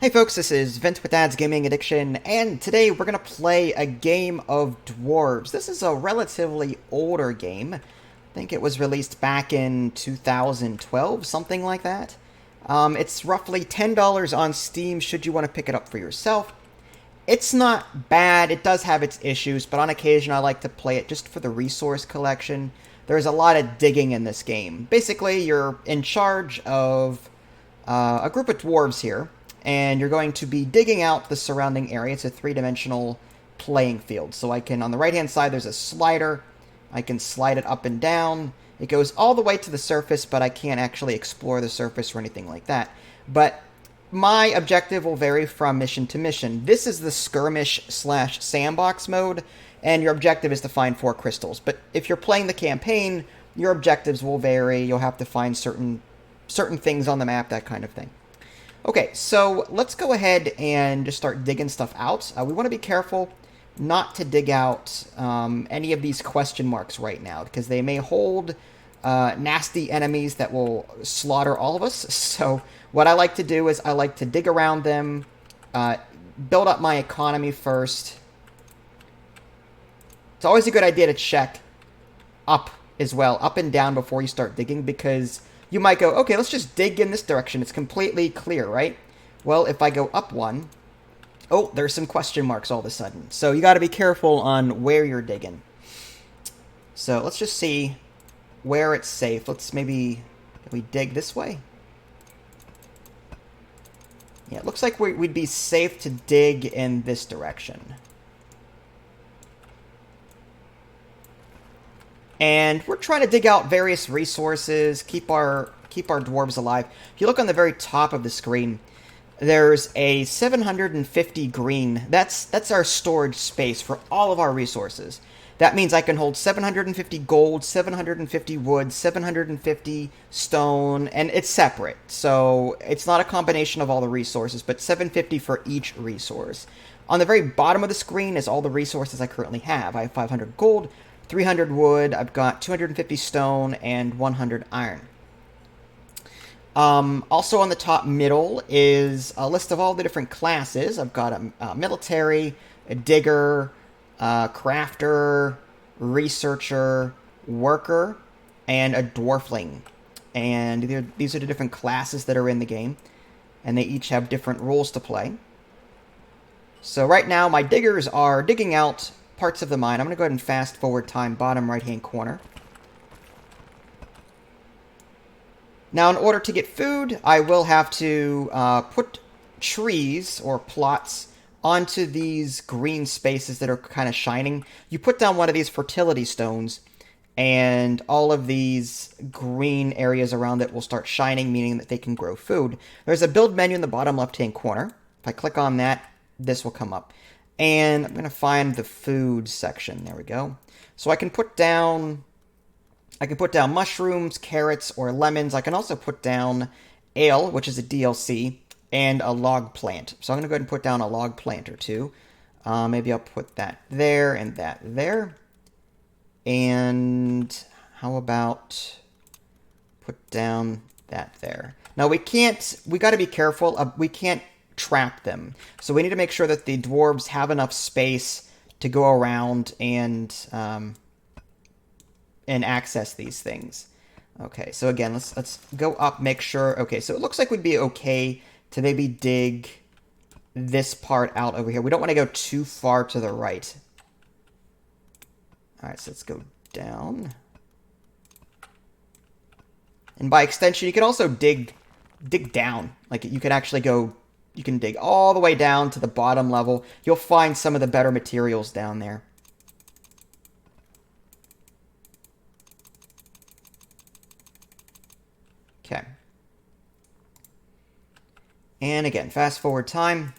Hey folks, this is Vent with Dad's Gaming Addiction, and today we're going to play a game of Dwarves. This is a relatively older game. I think it was released back in 2012, something like that. It's roughly $10 on Steam should you want to pick it up for yourself. It's not bad, it does have its issues, but on occasion I like to play it just for the resource collection. There's a lot of digging in this game. Basically, you're in charge of a group of dwarves here, and you're going to be digging out the surrounding area. It's a three-dimensional playing field. So I can, on the right-hand side, there's a slider. I can slide it up and down. It goes all the way to the surface, but I can't actually explore the surface or anything like that. But my objective will vary from mission to mission. This is the skirmish/sandbox mode, and your objective is to find 4 crystals. But if you're playing the campaign, your objectives will vary. You'll have to find certain things on the map, that kind of thing. Okay, so let's go ahead and just start digging stuff out. We want to be careful not to dig out any of these question marks right now, because they may hold nasty enemies that will slaughter all of us. So what I like to do is I like to dig around them, build up my economy first. It's always a good idea to check up as well, up and down before you start digging, because you might go, okay, let's just dig in this direction. It's completely clear, right? Well, if I go up one, oh, there's some question marks all of a sudden. So you got to be careful on where you're digging. So let's just see where it's safe. Let's maybe, can we dig this way? Yeah, it looks like we'd be safe to dig in this direction. And we're trying to dig out various resources, keep our dwarves alive. If you look on the very top of the screen, there's a 750 green. That's our storage space for all of our resources. That means I can hold 750 gold, 750 wood, 750 stone, and it's separate. So it's not a combination of all the resources, but 750 for each resource. On the very bottom of the screen is all the resources I currently have. I have 500 gold, 300 wood, I've got 250 stone, and 100 iron. Also on the top middle is a list of all the different classes. I've got a military, a digger, a crafter, researcher, worker, and a dwarfling. And these are the different classes that are in the game, and they each have different rules to play. So right now my diggers are digging out parts of the mine. I'm going to go ahead and fast forward time, bottom right-hand corner. Now, in order to get food, I will have to put trees or plots onto these green spaces that are kind of shining. You put down one of these fertility stones, and all of these green areas around it will start shining, meaning that they can grow food. There's a build menu in the bottom left-hand corner. If I click on that, this will come up. And I'm going to find the food section. There we go. So I can put down mushrooms, carrots, or lemons. I can also put down ale, which is a DLC, and a log plant. So I'm going to go ahead and put down a log plant or two. Maybe I'll put that there and that there. And how about put down that there? Now we got to be careful. We can't trap them. So we need to make sure that the dwarves have enough space to go around and access these things. Okay, so again, let's go up, make sure. Okay, so it looks like we'd be okay to maybe dig this part out over here. We don't want to go too far to the right. All right, so let's go down. And by extension, you can also dig down. Like you can actually go. You can dig all the way down to the bottom level. You'll find some of the better materials down there. Okay. And again, fast forward time.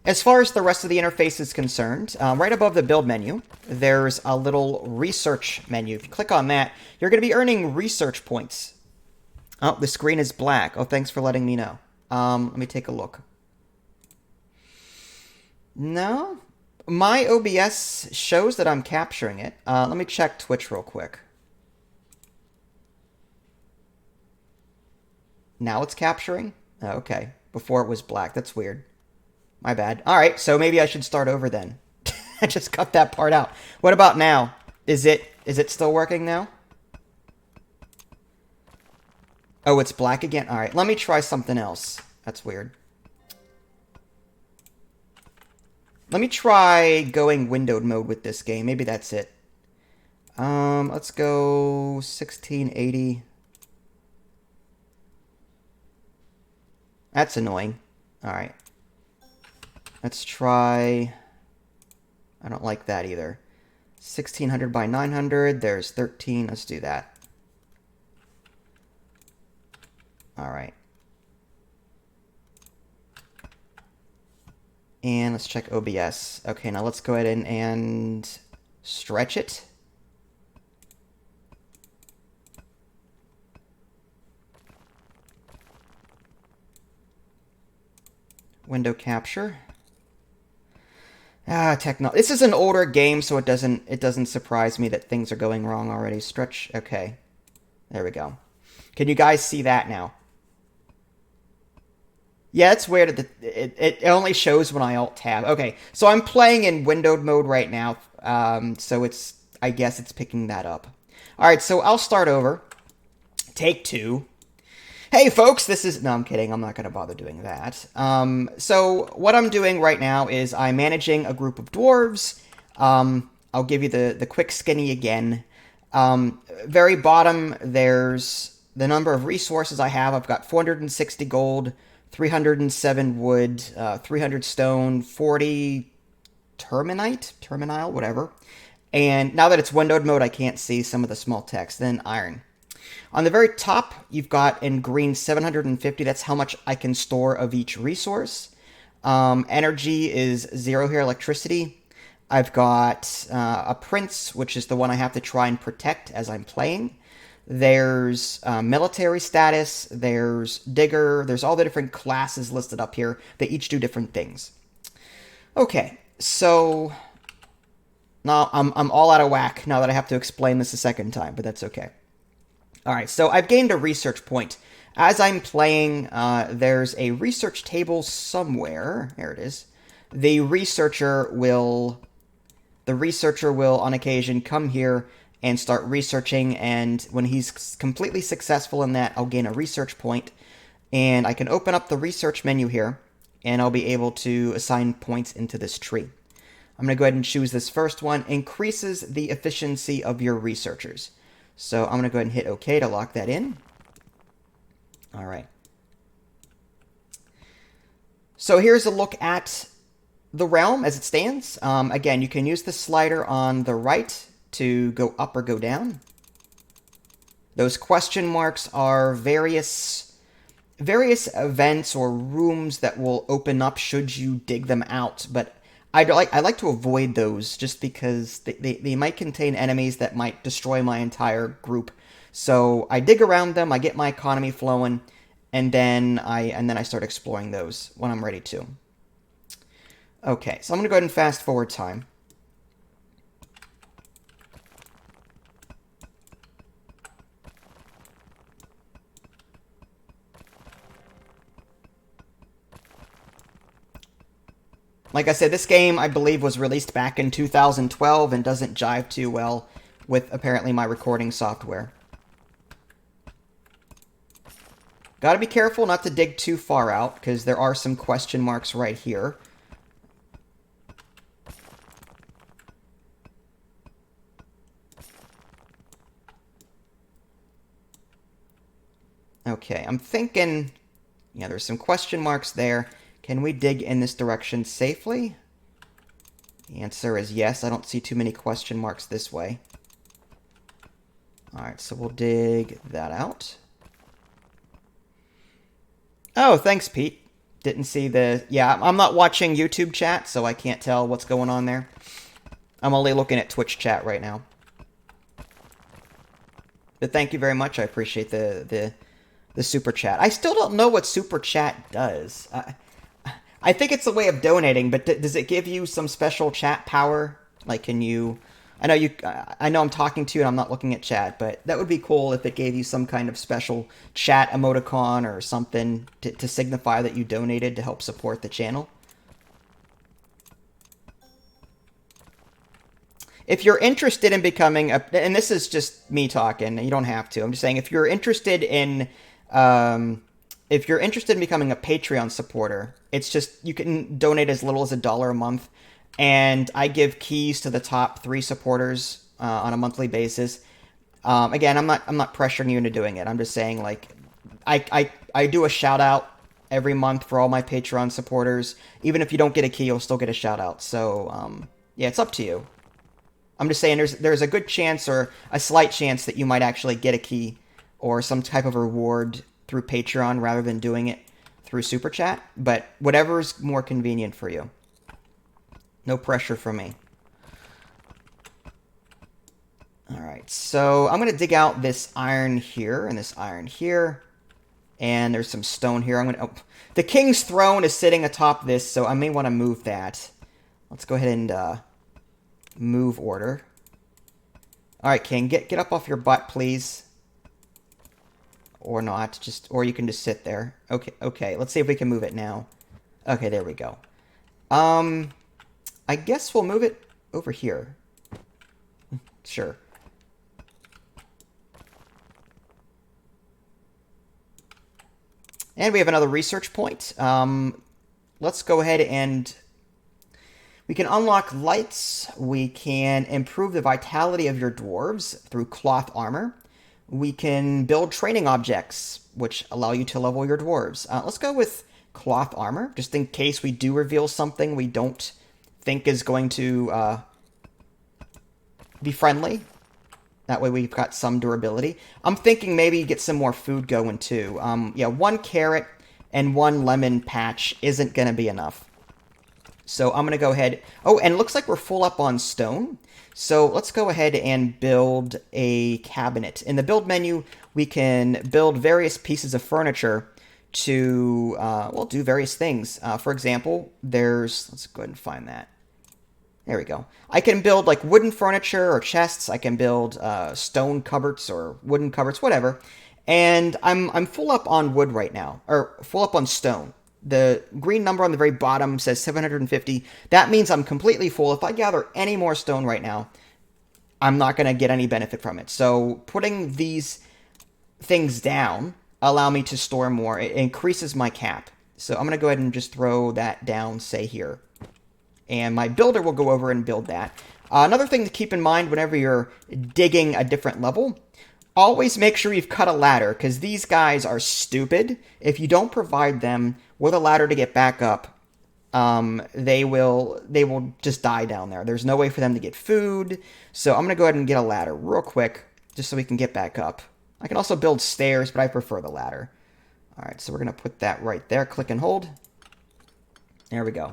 As far as the rest of the interface is concerned, right above the build menu, there's a little research menu. If you click on that, you're going to be earning research points. Oh, the screen is black. Oh, thanks for letting me know. Let me take a look. No, my OBS shows that I'm capturing it. Let me check Twitch real quick. Now it's capturing? Oh, okay. Before it was black. That's weird. My bad. All right, so maybe I should start over then. I just cut that part out. What about now? Is it still working now? Oh, it's black again? All right, let me try something else. That's weird. Let me try going windowed mode with this game. Maybe that's it. Let's go 1680. That's annoying. All right. Let's try... I don't like that either. 1600 by 900. There's 13. Let's do that. All right. And let's check OBS. Okay, now let's go ahead and stretch it. Window capture. This is an older game, so it doesn't surprise me that things are going wrong already. Stretch. Okay. There we go. Can you guys see that now? Yeah, it's weird that it only shows when I Alt-Tab. Okay, so I'm playing in windowed mode right now, so I guess it's picking that up. All right, so I'll start over. Take 2. Hey, folks, this is... No, I'm kidding. I'm not going to bother doing that. So what I'm doing right now is I'm managing a group of dwarves. I'll give you the quick skinny again. Very bottom, there's the number of resources I have. I've got 460 gold, 307 wood, 300 stone, 40 terminile, whatever. And now that it's windowed mode, I can't see some of the small text. Then iron. On the very top, you've got in green 750. That's how much I can store of each resource. Energy is 0 here, electricity. I've got a prince, which is the one I have to try and protect as I'm playing. There's military status, there's digger, there's all the different classes listed up here. They each do different things. Okay, so now I'm all out of whack now that I have to explain this a second time, but that's okay. All right, so I've gained a research point. As I'm playing, there's a research table somewhere. There it is. The researcher will, on occasion, come here and start researching, and when he's completely successful in that, I'll gain a research point, and I can open up the research menu here, and I'll be able to assign points into this tree. I'm going to go ahead and choose this first one. Increases the efficiency of your researchers. So I'm going to go ahead and hit OK to lock that in. All right. So here's a look at the realm as it stands. Again, you can use the slider on the right to go up or go down. Those question marks are various events or rooms that will open up should you dig them out, but I like to avoid those just because they might contain enemies that might destroy my entire group. So I dig around them, I get my economy flowing, and then I start exploring those when I'm ready to. Okay, so I'm gonna go ahead and fast forward time. Like I said, this game, I believe, was released back in 2012 and doesn't jive too well with, apparently, my recording software. Gotta be careful not to dig too far out, because there are some question marks right here. Okay, I'm thinking... Yeah, there's some question marks there. Can we dig in this direction safely? The answer is yes. I don't see too many question marks this way. Alright, so we'll dig that out. Oh, thanks, Pete. Didn't see the... Yeah, I'm not watching YouTube chat, so I can't tell what's going on there. I'm only looking at Twitch chat right now. But thank you very much. I appreciate the super chat. I still don't know what super chat does. I think it's a way of donating, but does it give you some special chat power? Like, can you I know you. I know I'm talking to you and I'm not looking at chat, but that would be cool if it gave you some kind of special chat emoticon or something to signify that you donated to help support the channel. If you're interested in becoming a, and this is just me talking, you don't have to. I'm just saying, if you're interested in becoming a Patreon supporter, it's just you can donate as little as $1 a month, and I give keys to the top 3 supporters on a monthly basis. Again, I'm not pressuring you into doing it. I'm just saying, like, I do a shout out every month for all my Patreon supporters. Even if you don't get a key, you'll still get a shout out. So yeah, it's up to you. I'm just saying there's a good chance or a slight chance that you might actually get a key or some type of reward through Patreon rather than doing it through Super Chat. But whatever's more convenient for you. No pressure from me. Alright, so I'm going to dig out this iron here and this iron here. And there's some stone here. The King's Throne is sitting atop this, so I may want to move that. Let's go ahead and move order. Alright, King, get up off your butt, please. Or not, or you can just sit there. Okay, let's see if we can move it now. Okay, there we go. I guess we'll move it over here. Sure. And we have another research point. Let's go ahead and we can unlock lights. We can improve the vitality of your dwarves through cloth armor. We can build training objects, which allow you to level your dwarves. Let's go with cloth armor, just in case we do reveal something we don't think is going to be friendly. That way we've got some durability. I'm thinking maybe get some more food going too. Yeah, 1 carrot and 1 lemon patch isn't going to be enough. So I'm going to go ahead. Oh, and it looks like we're full up on stone. So let's go ahead and build a cabinet. In the build menu, we can build various pieces of furniture to, well, do various things. For example, let's go ahead and find that. There we go. I can build like wooden furniture or chests. I can build stone cupboards or wooden cupboards, whatever. And I'm full up on wood right now, or full up on stone. The green number on the very bottom says 750. That means I'm completely full. If I gather any more stone right now, I'm not going to get any benefit from it. So putting these things down allow me to store more. It increases my cap. So I'm going to go ahead and just throw that down, say here. And my builder will go over and build that. Another thing to keep in mind whenever you're digging a different level, always make sure you've cut a ladder, because these guys are stupid. If you don't provide them with a ladder to get back up, they will just die down there. There's no way for them to get food. So I'm going to go ahead and get a ladder real quick, just so we can get back up. I can also build stairs, but I prefer the ladder. All right, so we're going to put that right there. Click and hold. There we go.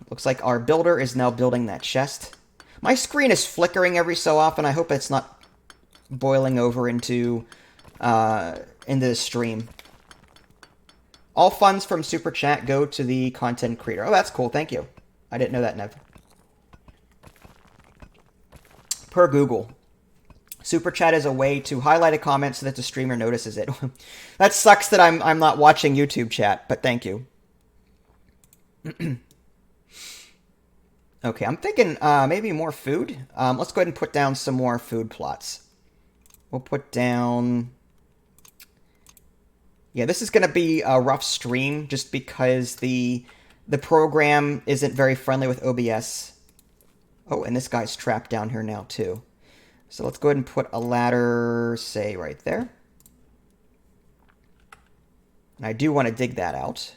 Looks like our builder is now building that chest. My screen is flickering every so often. I hope it's not boiling over into the stream. All funds from Super Chat go to the content creator. Oh, that's cool. Thank you. I didn't know that, Nev. Per Google, Super Chat is a way to highlight a comment so that the streamer notices it. That sucks that I'm not watching YouTube chat, but thank you. Okay, I'm thinking maybe more food. Let's go ahead and put down some more food plots. We'll put down... Yeah, this is going to be a rough stream just because the program isn't very friendly with OBS. Oh, and this guy's trapped down here now too. So let's go ahead and put a ladder, say, right there. And I do want to dig that out.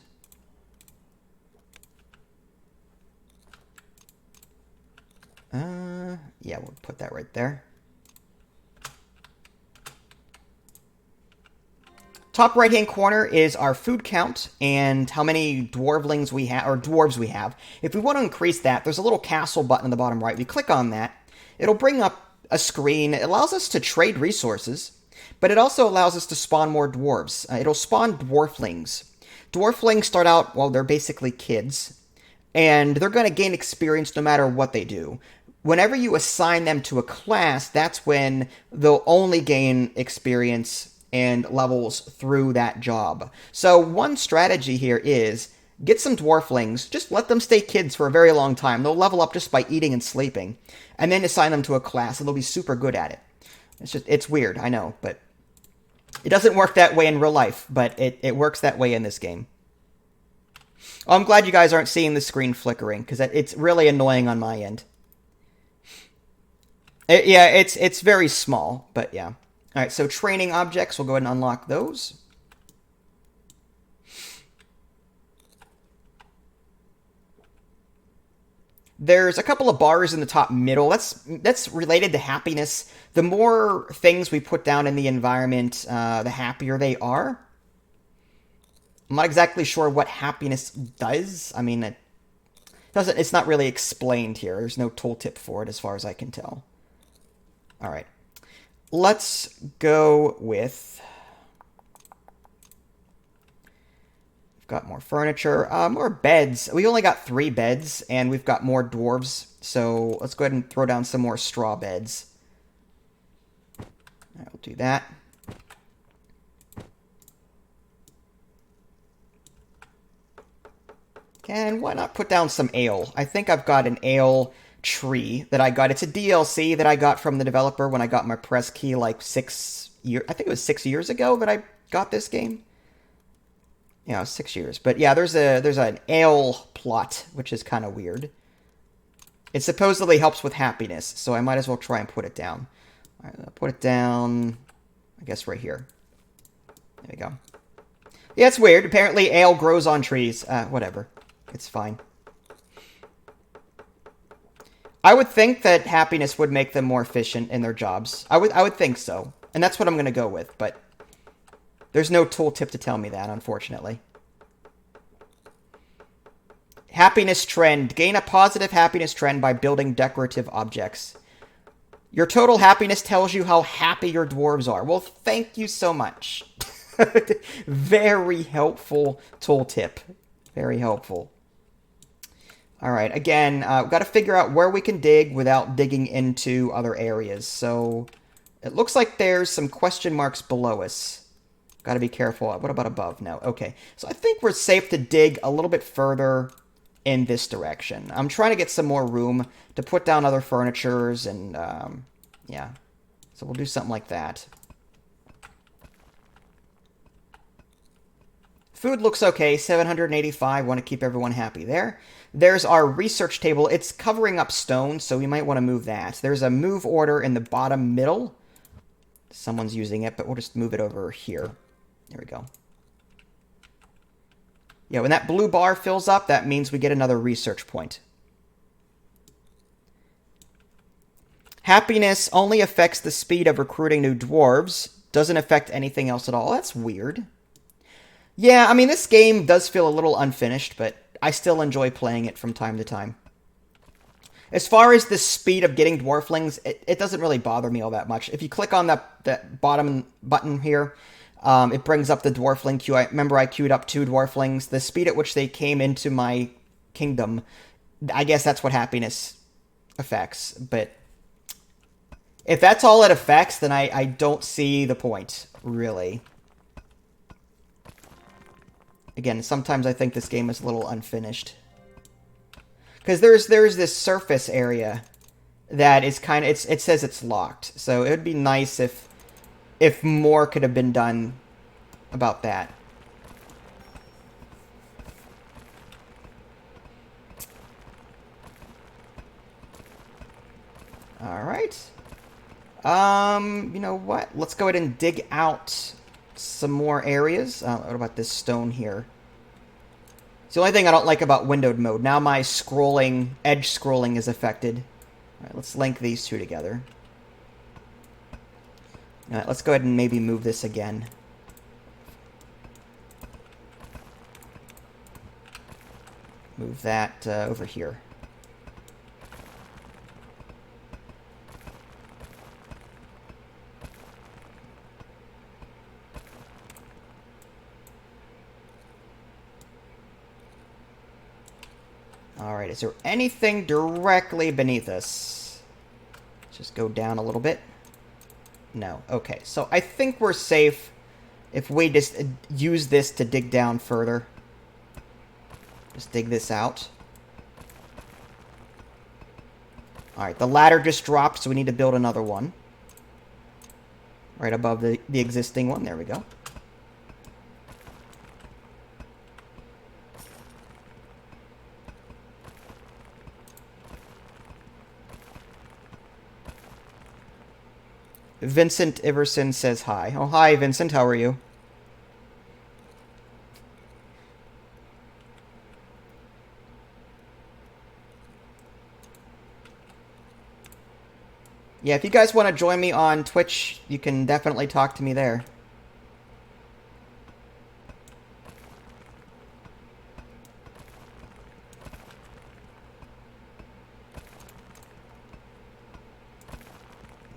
Yeah, we'll put that right there. Top right-hand corner is our food count and how many dwarvelings we have, or dwarves we have. If we want to increase that, there's a little castle button in the bottom right. We click on that. It'll bring up a screen. It allows us to trade resources, but it also allows us to spawn more dwarves. It'll spawn dwarflings. Dwarflings start out, well, they're basically kids. and they're going to gain experience no matter what they do. Whenever you assign them to a class, that's when they'll only gain experience and levels through that job. So one strategy here is get some dwarflings, just let them stay kids for a very long time. They'll level up just by eating and sleeping, and then assign them to a class, and they'll be super good at it. It's weird, I know, but it doesn't work that way in real life, but it works that way in this game. Oh, I'm glad you guys aren't seeing the screen flickering, because it's really annoying on my end. Yeah, it's very small, but yeah. All right, so training objects, we'll go ahead and unlock those. There's a couple of bars in the top middle. That's related to happiness. The more things we put down in the environment, the happier they are. I'm not exactly sure what happiness does. I mean, it's not really explained here. There's no tooltip for it as far as I can tell. All right. Let's go with... We've got more furniture, more beds. We only got 3 beds, and we've got more dwarves. So let's go ahead and throw down some more straw beds. All right, we'll do that. And why not put down some ale? I think I've got an ale tree that I got. It's a DLC that I got from the developer when I got my press key like 6 years. I think it was 6 years ago that I got this game. Yeah, 6 years. But yeah, there's an ale plot, which is kind of weird. It supposedly helps with happiness, so I might as well try and put it down. All right, I'll put it down, I guess right here. There we go. Yeah, it's weird. Apparently ale grows on trees. Whatever. It's fine. I would think that happiness would make them more efficient in their jobs. I would think so. And that's what I'm going to go with, but there's no tooltip to tell me that, unfortunately. Happiness trend. Gain a positive happiness trend by building decorative objects. Your total happiness tells you how happy your dwarves are. Well, thank you so much. Very helpful tooltip. Very helpful. All right, again, we've got to figure out where we can dig without digging into other areas. So it looks like there's some question marks below us. Got to be careful. What about above? No. Okay. So I think we're safe to dig a little bit further in this direction. I'm trying to get some more room to put down other furnitures and, yeah. So we'll do something like that. Food looks okay, 785, want to keep everyone happy there. There's our research table. It's covering up stone, so we might want to move that. There's a move order in the bottom middle. Someone's using it, but we'll just move it over here. There we go. Yeah, when that blue bar fills up, that means we get another research point. Happiness only affects the speed of recruiting new dwarves. Doesn't affect anything else at all. That's weird. Yeah, I mean, this game does feel a little unfinished, but I still enjoy playing it from time to time. As far as the speed of getting dwarflings, it doesn't really bother me all that much. If you click on that bottom button here, it brings up the dwarfling queue. I remember I queued up 2 dwarflings. The speed at which they came into my kingdom, I guess that's what happiness affects. But if that's all it affects, then I don't see the point, really. Again, sometimes I think this game is a little unfinished. Because there's this surface area that is kind of... It says it's locked. So it would be nice if more could have been done about that. Alright. You know what? Let's go ahead and dig out some more areas. What about this stone here? It's the only thing I don't like about windowed mode. Now my scrolling, edge scrolling is affected. All right, let's link these 2 together. All right, let's go ahead and maybe move this again. Move that over here. Alright, is there anything directly beneath us? Let's just go down a little bit. No. Okay, so I think we're safe if we just use this to dig down further. Just dig this out. Alright, the ladder just dropped, so we need to build another one. Right above the existing one. There we go. Vincent Iverson says hi. Oh, hi, Vincent. How are you? Yeah, if you guys want to join me on Twitch, you can definitely talk to me there.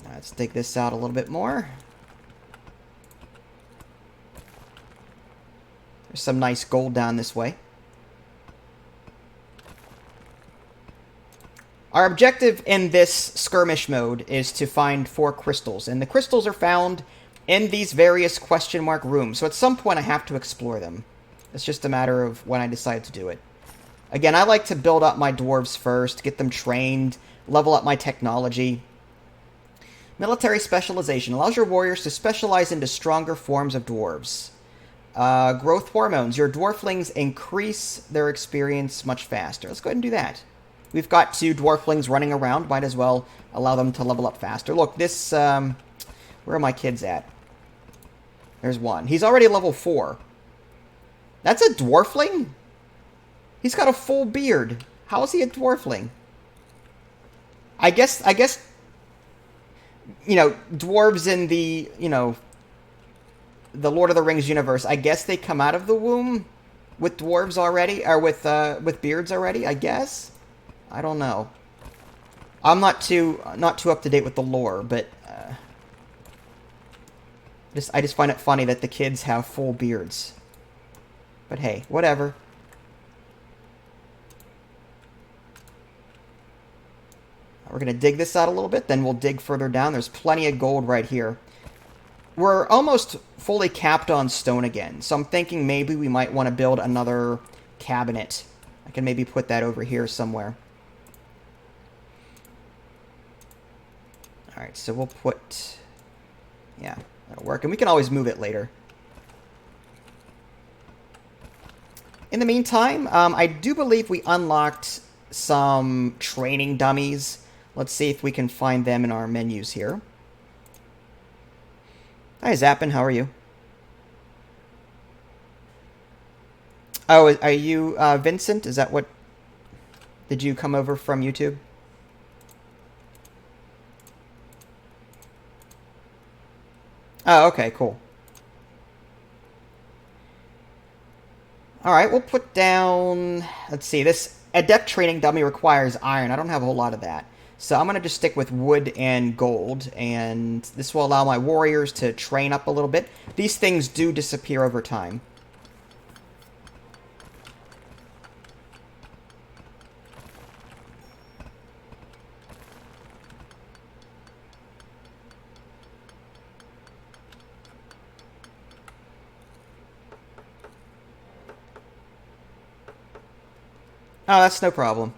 Let's dig this out a little bit more. There's some nice gold down this way. Our objective in this skirmish mode is to find 4 crystals, and the crystals are found in these various question mark rooms, so at some point I have to explore them. It's just a matter of when I decide to do it. Again, I like to build up my dwarves first, get them trained, level up my technology. Military specialization allows your warriors to specialize into stronger forms of dwarves. Growth hormones. Your dwarflings increase their experience much faster. Let's go ahead and do that. We've got 2 dwarflings running around. Might as well allow them to level up faster. Look, this... where are my kids at? There's one. He's already level 4. That's a dwarfling? He's got a full beard. How is he a dwarfling? I guess, you know, dwarves in the, you know, the Lord of the Rings universe, I guess they come out of the womb with dwarves already, or with beards already, I guess? I don't know. I'm not too up to date with the lore, but I just find it funny that the kids have full beards. But hey, whatever. We're going to dig this out a little bit, then we'll dig further down. There's plenty of gold right here. We're almost fully capped on stone again, so I'm thinking maybe we might want to build another cabinet. I can maybe put that over here somewhere. Alright, so we'll put... yeah, that'll work. And we can always move it later. In the meantime, I do believe we unlocked some training dummies. Let's see if we can find them in our menus here. Hi, Zappin. How are you? Oh, are you Vincent? Is that what... did you come over from YouTube? Oh, okay, cool. Alright, we'll put down... let's see, this adept training dummy requires iron. I don't have a whole lot of that. So I'm going to just stick with wood and gold, and this will allow my warriors to train up a little bit. These things do disappear over time. Oh, that's no problem.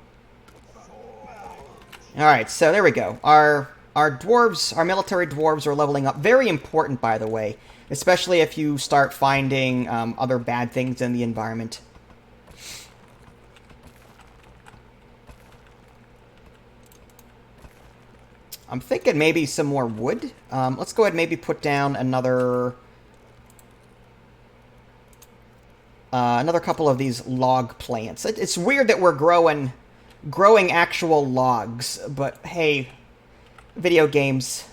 Alright, so there we go. Our dwarves, our military dwarves are leveling up. Very important, by the way. Especially if you start finding other bad things in the environment. I'm thinking maybe some more wood. Let's go ahead and maybe put down another couple of these log plants. It's weird that we're growing actual logs, but hey, video games.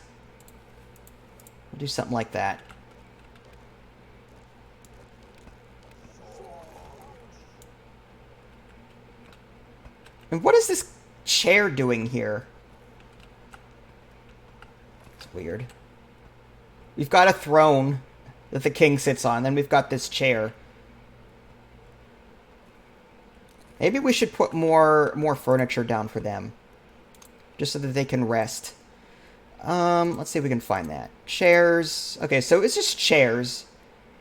We'll do something like that. And what is this chair doing here? It's weird. We've got a throne that the king sits on, then we've got this chair. Maybe we should put more furniture down for them, just so that they can rest. Let's see if we can find that. Chairs. Okay, so it's just chairs.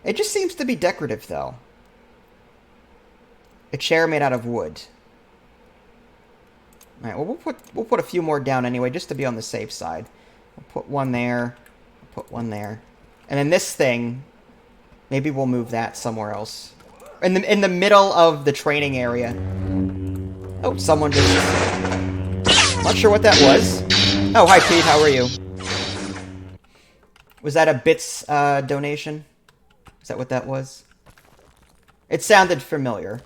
It just seems to be decorative, though. A chair made out of wood. All right. Well, we'll put a few more down anyway, just to be on the safe side. We'll put one there. We'll put one there, and then this thing. Maybe we'll move that somewhere else. In the middle of the training area. Oh, someone just... Not sure what that was. Oh, hi Pete, how are you? Was that a bits donation? Is that what that was? It sounded familiar.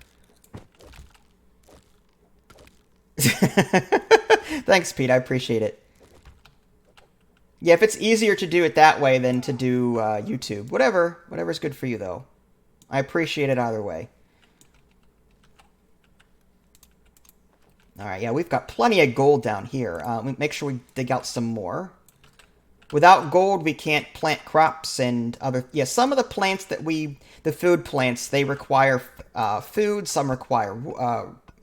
Thanks, Pete, I appreciate it. Yeah, if it's easier to do it that way than to do YouTube. Whatever's good for you, though. I appreciate it either way. Alright, yeah, we've got plenty of gold down here. Make sure we dig out some more. Without gold, we can't plant crops and other... Yeah, some of the plants that we... The food plants, they require food. Some require...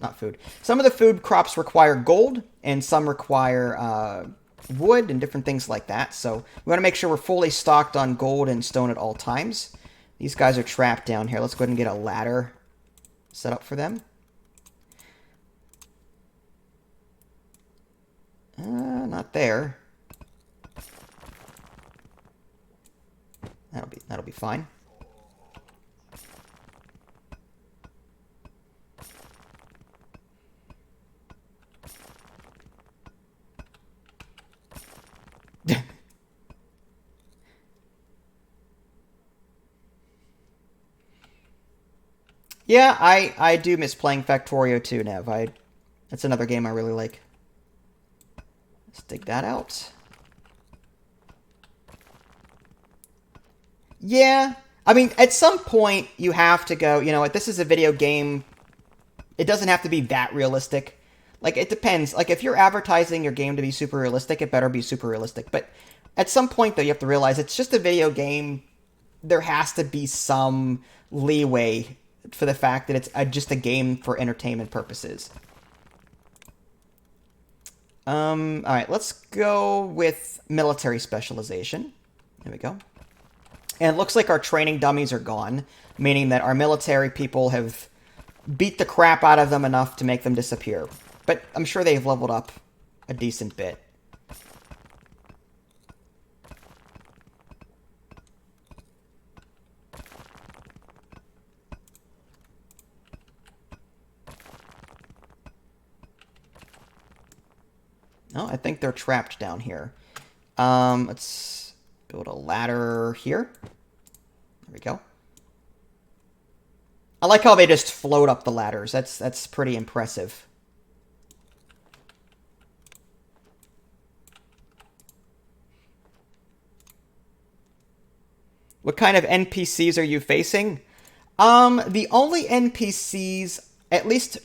not food. Some of the food crops require gold, and some require... wood and different things like that. So we want to make sure we're fully stocked on gold and stone at all times. These guys are trapped down here. Let's go ahead and get a ladder set up for them. Not there. That'll be fine. Yeah, I do miss playing Factorio too, Nev. That's another game I really like. Let's dig that out. Yeah, I mean, at some point you have to go, you know what, this is a video game. It doesn't have to be that realistic. Like, it depends. Like, if you're advertising your game to be super realistic, it better be super realistic. But at some point, though, you have to realize it's just a video game. There has to be some leeway for the fact that it's just a game for entertainment purposes. Alright, let's go with military specialization. There we go. And it looks like our training dummies are gone, meaning that our military people have beat the crap out of them enough to make them disappear. But I'm sure they've leveled up a decent bit. No, I think they're trapped down here. Let's build a ladder here. There we go. I like how they just float up the ladders. That's pretty impressive. What kind of NPCs are you facing? The only NPCs, at least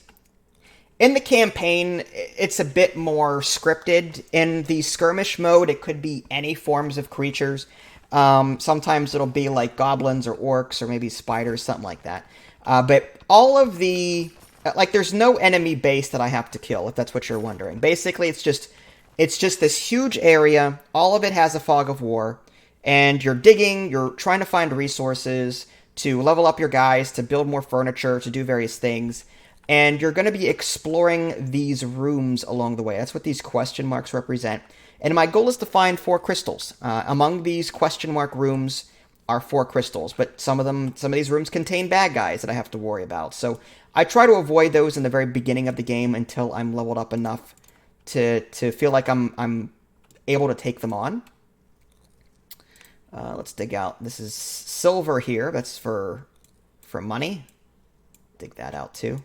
in the campaign, it's a bit more scripted. In the skirmish mode, it could be any forms of creatures. Sometimes it'll be like goblins or orcs or maybe spiders, something like that. But all of the... Like, there's no enemy base that I have to kill, if that's what you're wondering. Basically, it's just this huge area. All of it has a fog of war. And you're digging, you're trying to find resources to level up your guys, to build more furniture, to do various things. And you're going to be exploring these rooms along the way. That's what these question marks represent. And my goal is to find 4 crystals. Among these question mark rooms are 4 crystals, but some of these rooms contain bad guys that I have to worry about. So I try to avoid those in the very beginning of the game until I'm leveled up enough to feel like I'm able to take them on. Let's dig out. This is silver here. That's for money. Dig that out too.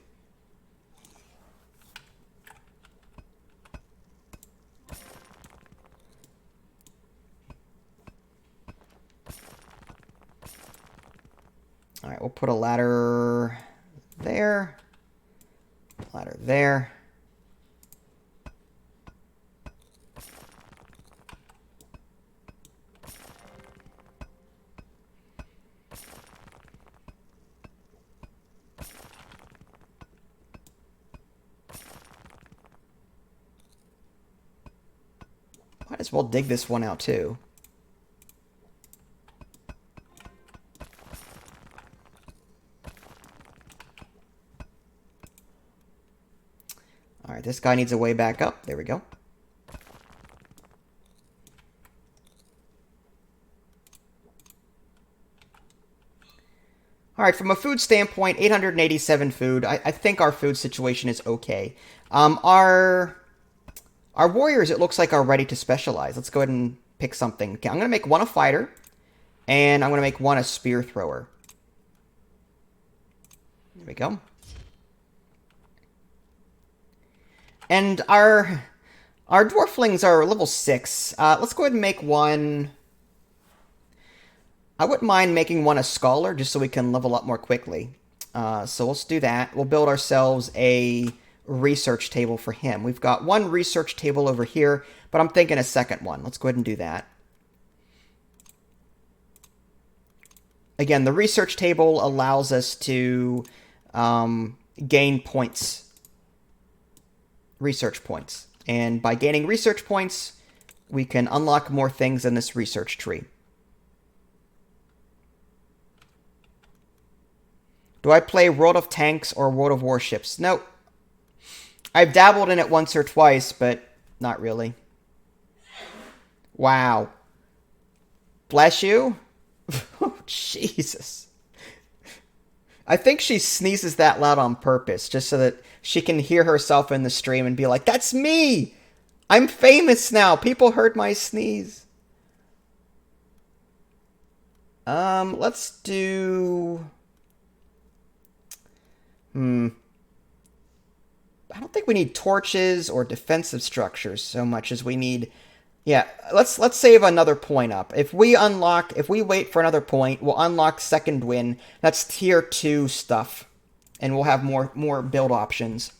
All right, we'll put a ladder there. Ladder there. Might as well dig this one out, too. Alright, this guy needs a way back up. There we go. Alright, from a food standpoint, 887 food. I think our food situation is okay. Our warriors, it looks like, are ready to specialize. Let's go ahead and pick something. Okay, I'm going to make one a fighter, and I'm going to make one a spear thrower. There we go. And our dwarflings are level 6. Let's go ahead and make one... I wouldn't mind making one a scholar, just so we can level up more quickly. So let's do that. We'll build ourselves a research table for him. We've got one research table over here, but I'm thinking a second one. Let's go ahead and do that. Again, the research table allows us to gain points. Research points. And by gaining research points, we can unlock more things in this research tree. Do I play World of Tanks or World of Warships? Nope. I've dabbled in it once or twice, but not really. Wow. Bless you? Oh, Jesus. I think she sneezes that loud on purpose, just so that she can hear herself in the stream and be like, that's me! I'm famous now! People heard my sneeze. Let's do... I don't think we need torches or defensive structures so much as we need... Yeah, let's save another point up. If we wait for another point, we'll unlock second win. That's tier 2 stuff. And we'll have more build options.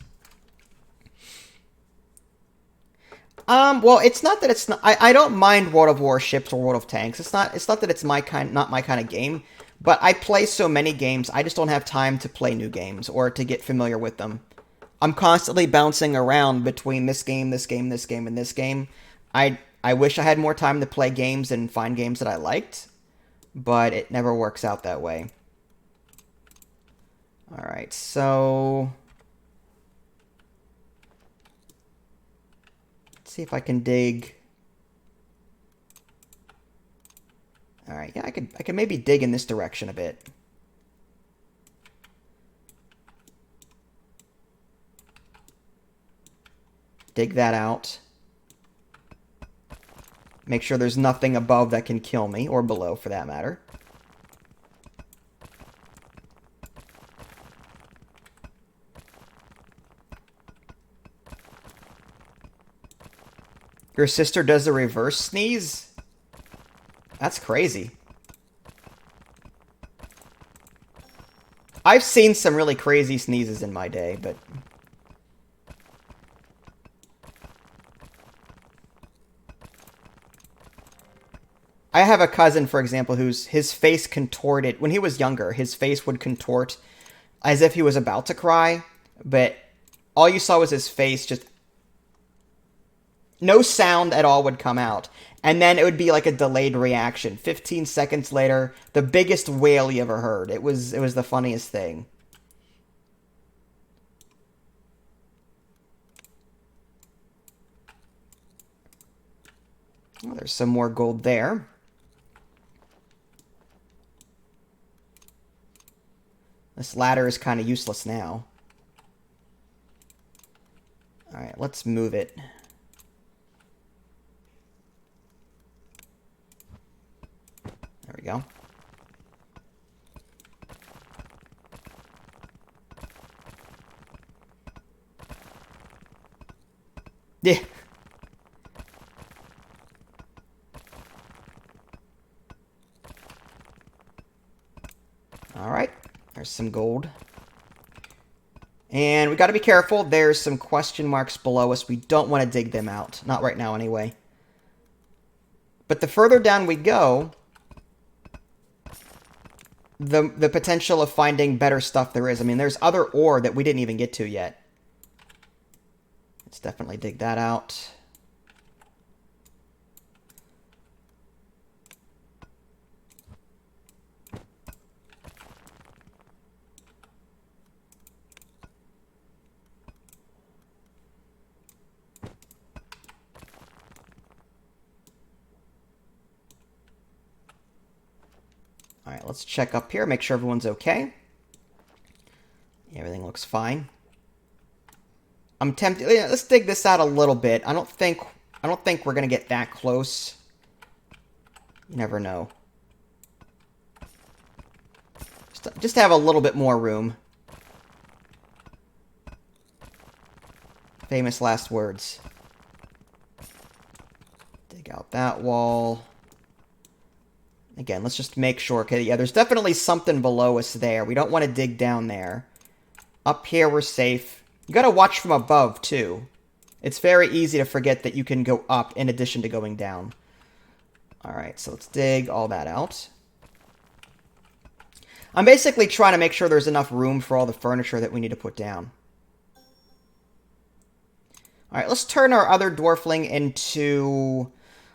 Well, it's not that it's not... I don't mind World of Warships or World of Tanks. It's not that it's not my kind of game. But I play so many games, I just don't have time to play new games or to get familiar with them. I'm constantly bouncing around between this game, this game, this game, and this game. I wish I had more time to play games and find games that I liked, but it never works out that way. Alright, so... let's see if I can dig... Alright, yeah, I could maybe dig in this direction a bit. Dig that out. Make sure there's nothing above that can kill me, or below for that matter. Your sister does a reverse sneeze? That's crazy. I've seen some really crazy sneezes in my day, but... I have a cousin, for example, his face contorted. When he was younger, his face would contort as if he was about to cry, but all you saw was his face just... no sound at all would come out. And then it would be like a delayed reaction. 15 seconds later, the biggest wail you ever heard. It was the funniest thing. Well, there's some more gold there. This ladder is kind of useless now. Alright, let's move it. There we go. Yeah. Alright, there's some gold. And we got to be careful. There's some question marks below us. We don't want to dig them out. Not right now, anyway. But the further down we go, the potential of finding better stuff there is. I mean, there's other ore that we didn't even get to yet. Let's definitely dig that out. All right, let's check up here, make sure everyone's okay. Everything looks fine. I'm tempted. Yeah, let's dig this out a little bit. I don't think we're gonna get that close. You never know. Just have a little bit more room. Famous last words. Dig out that wall. Again, let's just make sure. Okay, yeah, there's definitely something below us there. We don't want to dig down there. Up here, we're safe. You gotta watch from above, too. It's very easy to forget that you can go up in addition to going down. Alright, so let's dig all that out. I'm basically trying to make sure there's enough room for all the furniture that we need to put down. Alright, let's turn our other dwarfling into...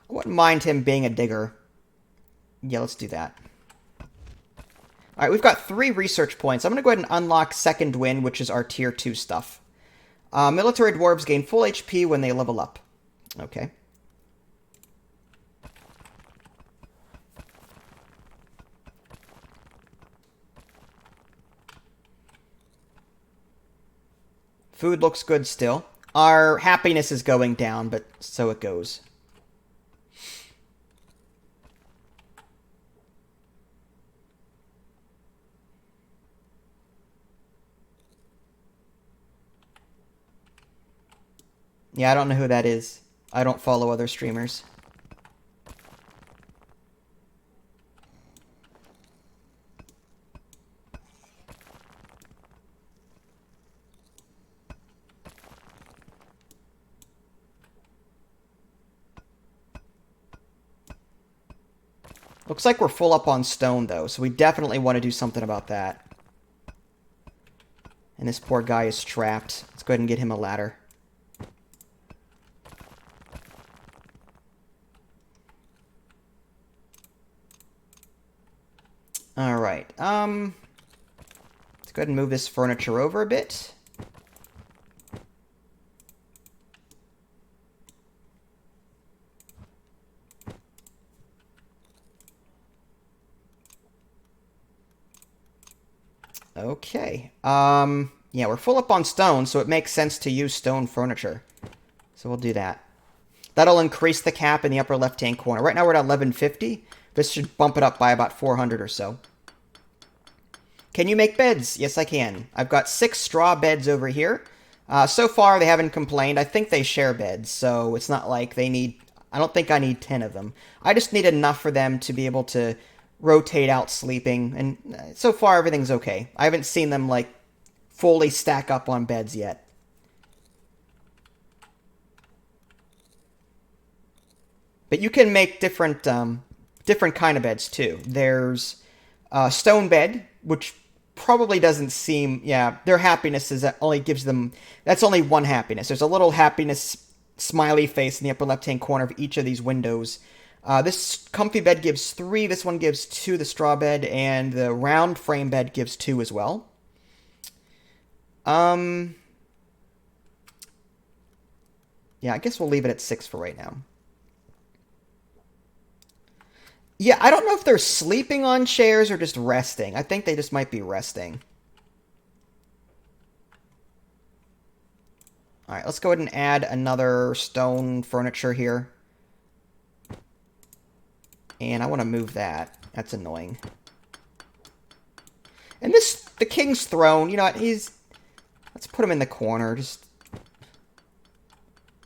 I wouldn't mind him being a digger. Yeah, let's do that. Alright, we've got 3 research points. I'm going to go ahead and unlock Second Wind, which is our Tier 2 stuff. Military dwarves gain full HP when they level up. Okay. Food looks good still. Our happiness is going down, but so it goes. Yeah, I don't know who that is. I don't follow other streamers. Looks like we're full up on stone, though, so we definitely want to do something about that. And this poor guy is trapped. Let's go ahead and get him a ladder. Alright, let's go ahead and move this furniture over a bit. Okay, yeah, we're full up on stone, so it makes sense to use stone furniture. So we'll do that. That'll increase the cap in the upper left-hand corner. Right now we're at 1150. This should bump it up by about 400 or so. Can you make beds? Yes, I can. I've got 6 straw beds over here. So far, they haven't complained. I think they share beds, so it's not like they need... I don't think I need 10 of them. I just need enough for them to be able to rotate out sleeping, and so far, everything's okay. I haven't seen them, like, fully stack up on beds yet. But you can make different kind of beds, too. There's a stone bed, which probably doesn't seem... Yeah, their happiness is that only gives them... That's only one happiness. There's a little happiness smiley face in the upper left-hand corner of each of these windows. This comfy bed gives 3, this one gives 2, the straw bed, and the round frame bed gives 2 as well. Yeah, I guess we'll leave it at 6 for right now. Yeah, I don't know if they're sleeping on chairs or just resting. I think they just might be resting. Alright, let's go ahead and add another stone furniture here. And I want to move that. That's annoying. And the king's throne, you know what, let's put him in the corner,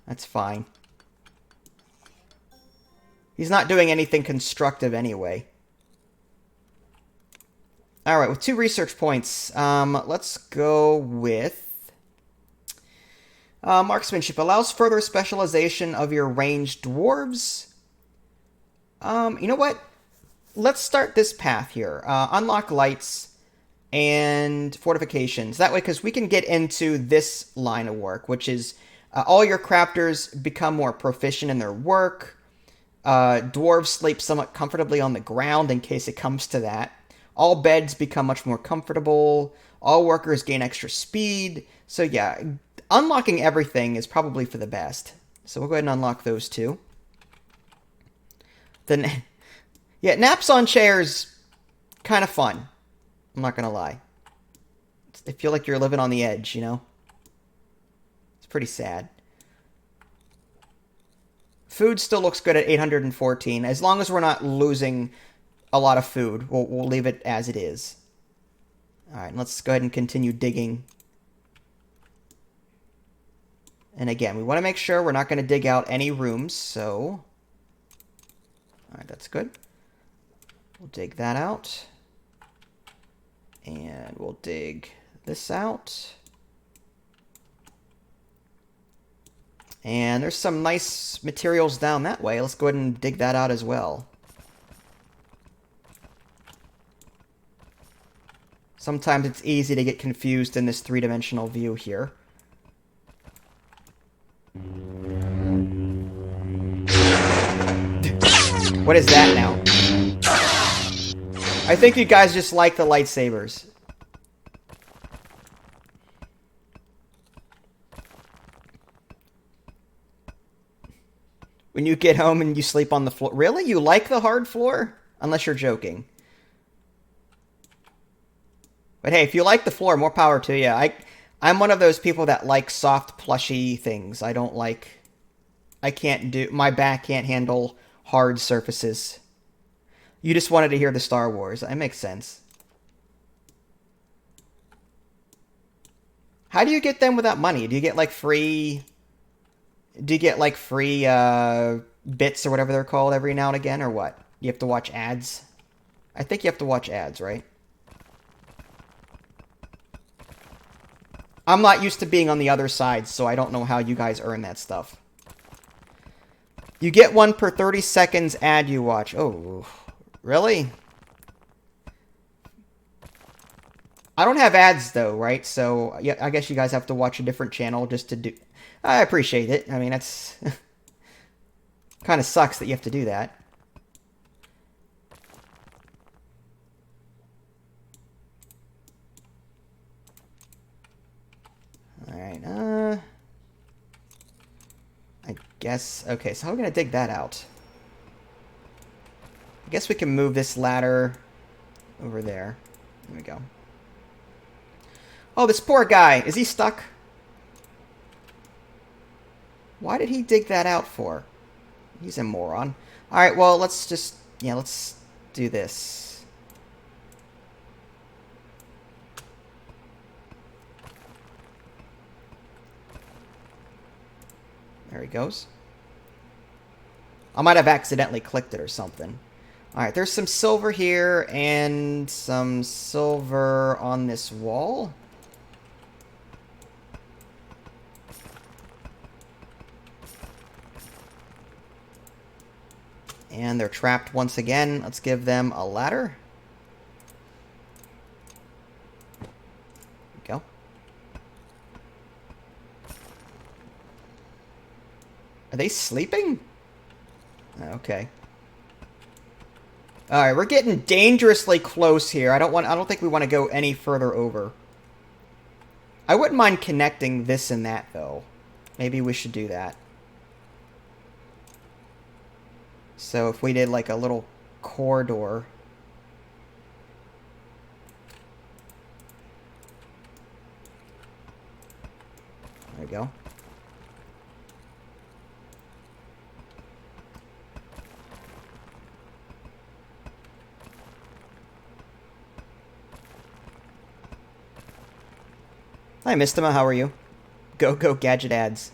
that's fine. He's not doing anything constructive anyway. Alright, with 2 research points, let's go with... marksmanship allows further specialization of your ranged dwarves. You know what? Let's start this path here. Unlock lights and fortifications. That way, because we can get into this line of work, which is all your crafters become more proficient in their work. Dwarves sleep somewhat comfortably on the ground in case it comes to that. All beds become much more comfortable. All workers gain extra speed. So yeah, unlocking everything is probably for the best. So we'll go ahead and unlock those 2. Then, yeah, naps on chairs kind of fun. I'm not gonna lie. I feel like you're living on the edge, you know? It's pretty sad. Food still looks good at 814. As long as we're not losing a lot of food, we'll leave it as it is. Alright, let's go ahead and continue digging. And again, we want to make sure we're not going to dig out any rooms, so... Alright, that's good. We'll dig that out. And we'll dig this out. And there's some nice materials down that way. Let's go ahead and dig that out as well. Sometimes it's easy to get confused in this three-dimensional view here. What is that now? I think you guys just like the lightsabers. When you get home and you sleep on the floor. Really? You like the hard floor? Unless you're joking. But hey, if you like the floor, more power to you. I'm one of those people that like soft, plushy things. I don't like... I can't do... My back can't handle hard surfaces. You just wanted to hear the Star Wars. That makes sense. How do you get them without money? Do you get, like, free... Do you get, like, free, bits or whatever they're called every now and again, or what? You have to watch ads? I think you have to watch ads, right? I'm not used to being on the other side, so I don't know how you guys earn that stuff. You get one per 30 seconds ad you watch. Oh, really? I don't have ads, though, right? So, yeah, I guess you guys have to watch a different channel just to do... I appreciate it. I mean, that's... kind of sucks that you have to do that. Alright, I guess... Okay, so how are we going to dig that out? I guess we can move this ladder over there. There we go. Oh, this poor guy. Is he stuck? Why did he dig that out for? He's a moron. Alright, well, let's just... Yeah, let's do this. There he goes. I might have accidentally clicked it or something. Alright, there's some silver here and some silver on this wall. And they're trapped once again. Let's give them a ladder. There we go. Are they sleeping? Okay. Alright, we're getting dangerously close here. I don't think we want to go any further over. I wouldn't mind connecting this and that, though. Maybe we should do that. So if we did like a little corridor. There we go. Hi, Mistama, how are you? Go gadget ads.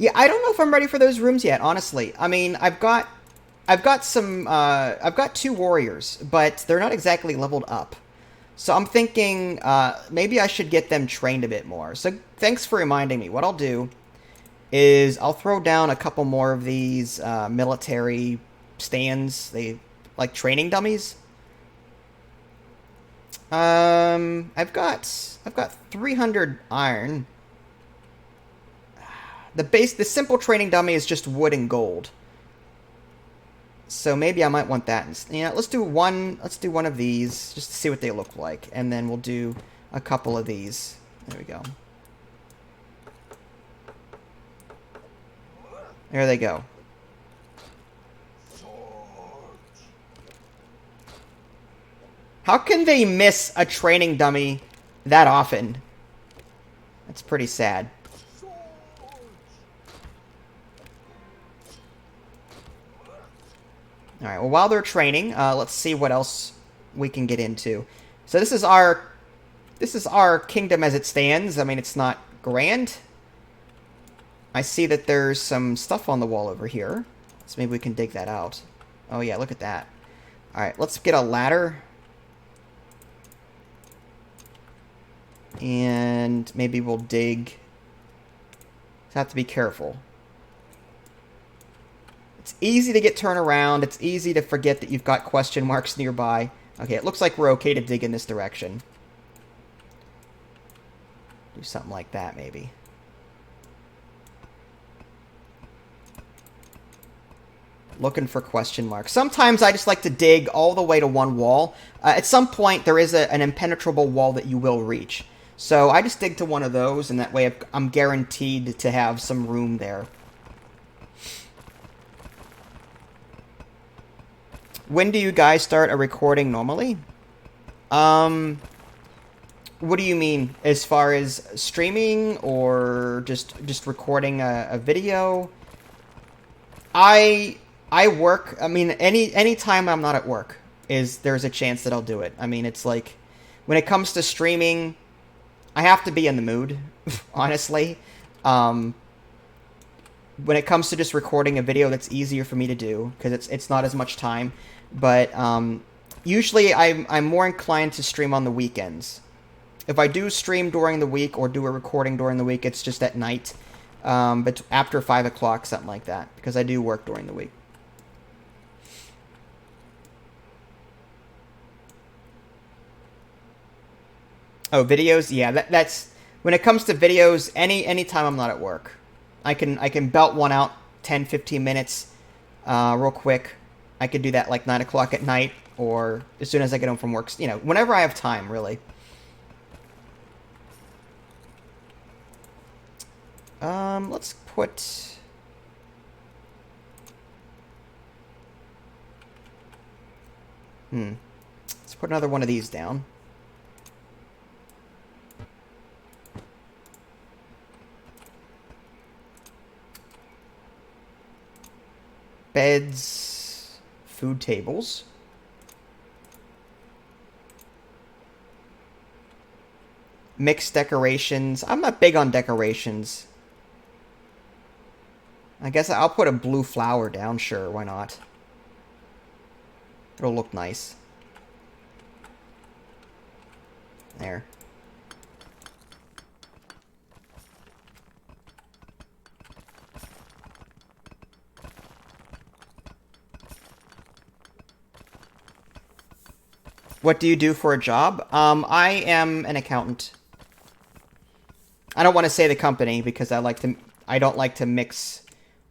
Yeah, I don't know if I'm ready for those rooms yet, honestly. I mean, I've got two warriors, but they're not exactly leveled up. So I'm thinking maybe I should get them trained a bit more. So thanks for reminding me. What I'll do is I'll throw down a couple more of these military stands. They like training dummies. I've got 300 iron. The simple training dummy is just wood and gold. So maybe I might want that. You know, let's do one of these just to see what they look like, and then we'll do a couple of these. There we go. There they go. How can they miss a training dummy that often? That's pretty sad. Alright, well, while they're training, let's see what else we can get into. So this is our kingdom as it stands. I mean, it's not grand. I see that there's some stuff on the wall over here. So maybe we can dig that out. Oh yeah, look at that. Alright, let's get a ladder. And maybe we'll dig. Have to be careful. It's easy to get turned around. It's easy to forget that you've got question marks nearby. Okay, it looks like we're okay to dig in this direction. Do something like that, maybe. Looking for question marks. Sometimes I just like to dig all the way to one wall. At some point, there is an impenetrable wall that you will reach. So I just dig to one of those, and that way I'm guaranteed to have some room there. When do you guys start a recording normally? What do you mean? As far as streaming or just recording a video? I work. I mean, any time I'm not at work there's a chance that I'll do it. I mean, it's like when it comes to streaming, I have to be in the mood, honestly. When it comes to just recording a video, that's easier for me to do because it's not as much time. But usually I'm more inclined to stream on the weekends. If I do stream during the week or do a recording during the week, it's just at night, but after 5 o'clock, something like that, because I do work during the week. Oh, videos? Yeah, that's when it comes to videos, any time I'm not at work. I can belt one out 10, 15 minutes real quick. I could do that like 9 o'clock at night or as soon as I get home from work. You know, whenever I have time, really. Let's put... Let's put another one of these down. Beds, food tables. Mixed decorations. I'm not big on decorations. I guess I'll put a blue flower down, sure, why not? It'll look nice. There. What do you do for a job? I am an accountant. I don't want to say the company because I don't like to mix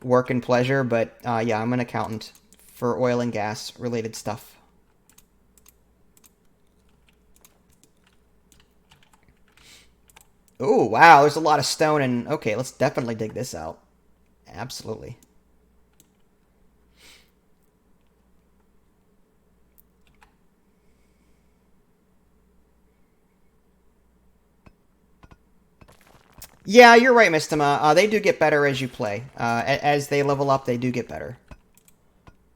work and pleasure, but yeah, I'm an accountant for oil and gas related stuff. Ooh, wow, there's a lot of stone and okay, let's definitely dig this out. Absolutely. Yeah, you're right, Mistama. They do get better as you play. As they level up, they do get better.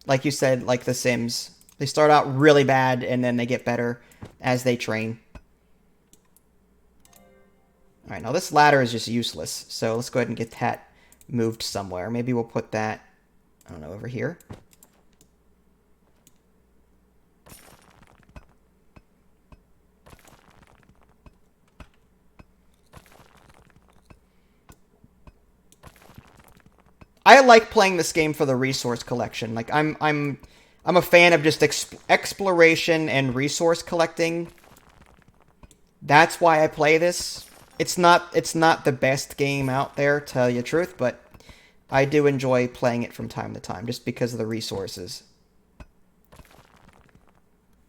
Like you said, like The Sims. They start out really bad, and then they get better as they train. Alright, now this ladder is just useless. So let's go ahead and get that moved somewhere. Maybe we'll put that, I don't know, over here. I like playing this game for the resource collection. Like I'm a fan of just exploration and resource collecting. That's why I play this. It's not the best game out there, to tell you the truth, but I do enjoy playing it from time to time just because of the resources.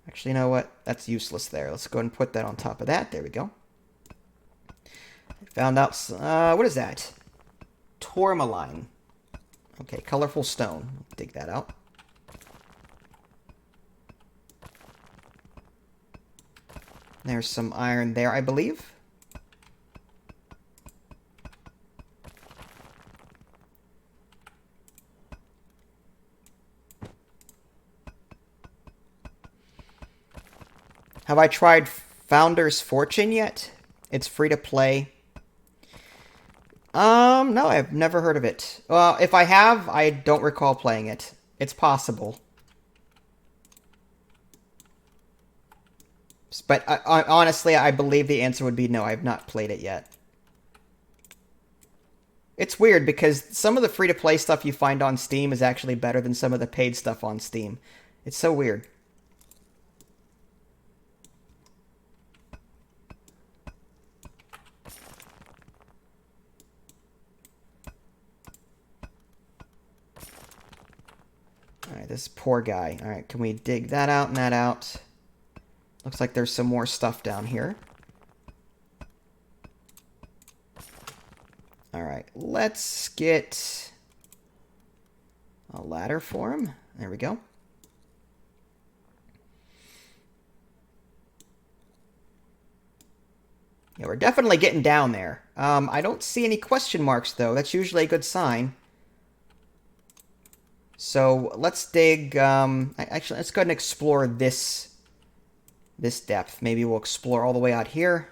Actually, you know what? That's useless there. Let's go ahead and put that on top of that. There we go. Found out what is that? Tourmaline. Okay, colorful stone. Dig that out. There's some iron there, I believe. Have I tried Founder's Fortune yet? It's free to play. No, I've never heard of it. Well, if I have, I don't recall playing it. It's possible. But honestly, I believe the answer would be no, I've not played it yet. It's weird because some of the free-to-play stuff you find on Steam is actually better than some of the paid stuff on Steam. It's so weird. Alright, this poor guy. Alright, can we dig that out and that out? Looks like there's some more stuff down here. Alright, let's get a ladder for him. There we go. Yeah, we're definitely getting down there. I don't see any question marks, though. That's usually a good sign. So let's dig... actually, let's go ahead and explore this depth. Maybe we'll explore all the way out here.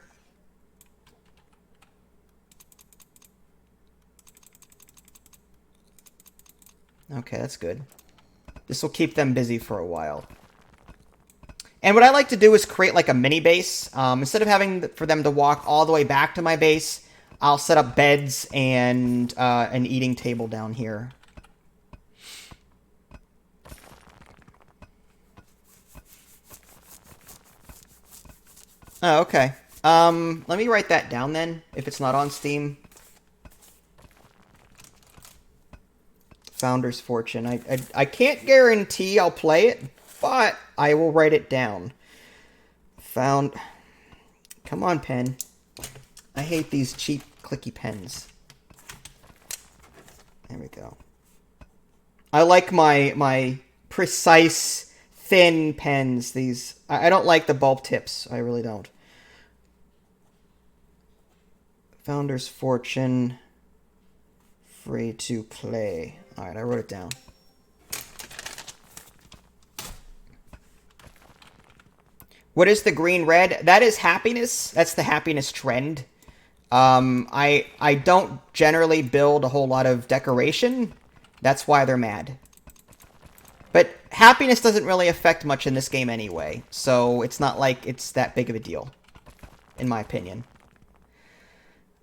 Okay, that's good. This will keep them busy for a while. And what I like to do is create like a mini base. Instead of having for them to walk all the way back to my base, I'll set up beds and an eating table down here. Oh, okay. Let me write that down then, if it's not on Steam. Founder's Fortune. I can't guarantee I'll play it, but I will write it down. Come on, pen. I hate these cheap, clicky pens. There we go. I like my precise, thin pens. These I don't like the bulb tips. I really don't. Founder's Fortune. Free to play. Alright, I wrote it down. What is the green red? That is happiness. That's the happiness trend. I don't generally build a whole lot of decoration. That's why they're mad. But happiness doesn't really affect much in this game anyway. So it's not like it's that big of a deal. In my opinion.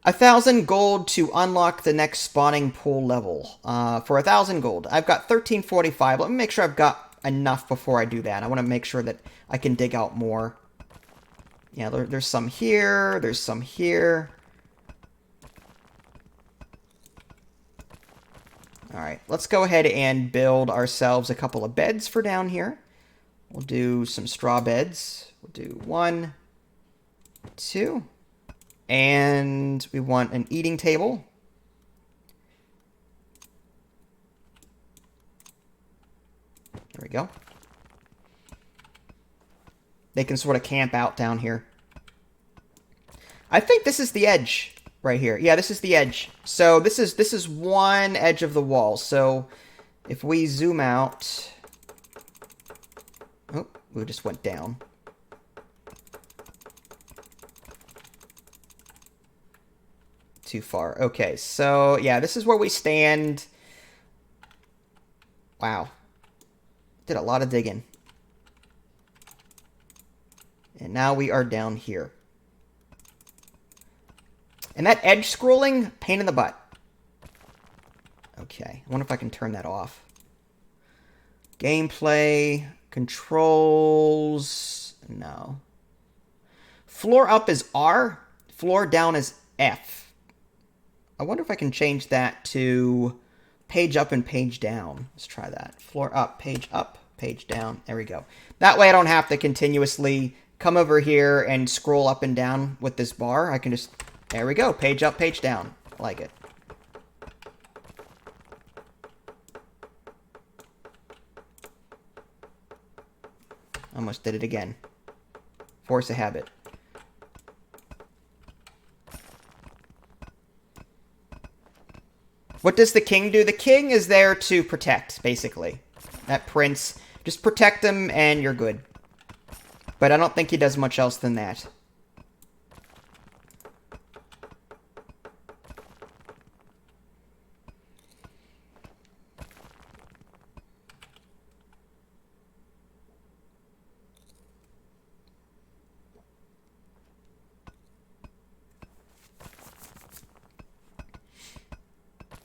1,000 gold to unlock the next spawning pool level. For 1,000 gold. I've got 1345. Let me make sure I've got enough before I do that. I want to make sure that I can dig out more. Yeah, there's some here. There's some here. Alright, let's go ahead and build ourselves a couple of beds for down here. We'll do some straw beds. We'll do 1, 2... And we want an eating table. There we go. They can sort of camp out down here. I think this is the edge right here. Yeah, this is the edge. So this is one edge of the wall. So if we zoom out... Oh, we just went down. Too far. Okay, so yeah, this is where we stand. Wow. Did a lot of digging. And now we are down here. And that edge scrolling, pain in the butt. Okay, I wonder if I can turn that off. Gameplay, controls, no. Floor up is R, floor down is F. I wonder if I can change that to page up and page down. Let's try that. Floor up, page down. There we go. That way I don't have to continuously come over here and scroll up and down with this bar. I can just, there we go. Page up, page down. I like it. Almost did it again. Force a habit. What does the king do? The king is there to protect, basically. That prince. Just protect him and you're good. But I don't think he does much else than that.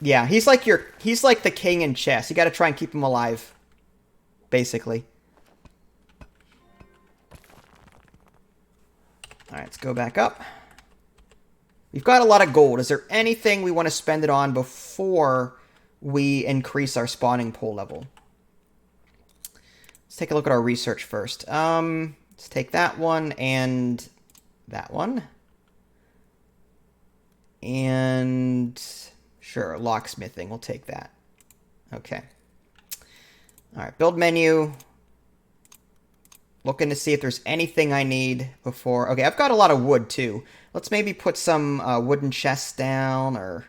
Yeah, he's like the king in chess. You got to try and keep him alive, basically. All right, let's go back up. We've got a lot of gold. Is there anything we want to spend it on before we increase our spawning pool level? Let's take a look at our research first. Let's take that one and that one. And sure, locksmithing. We'll take that. Okay. All right, build menu. Looking to see if there's anything I need before... Okay, I've got a lot of wood, too. Let's maybe put some wooden chests down, or...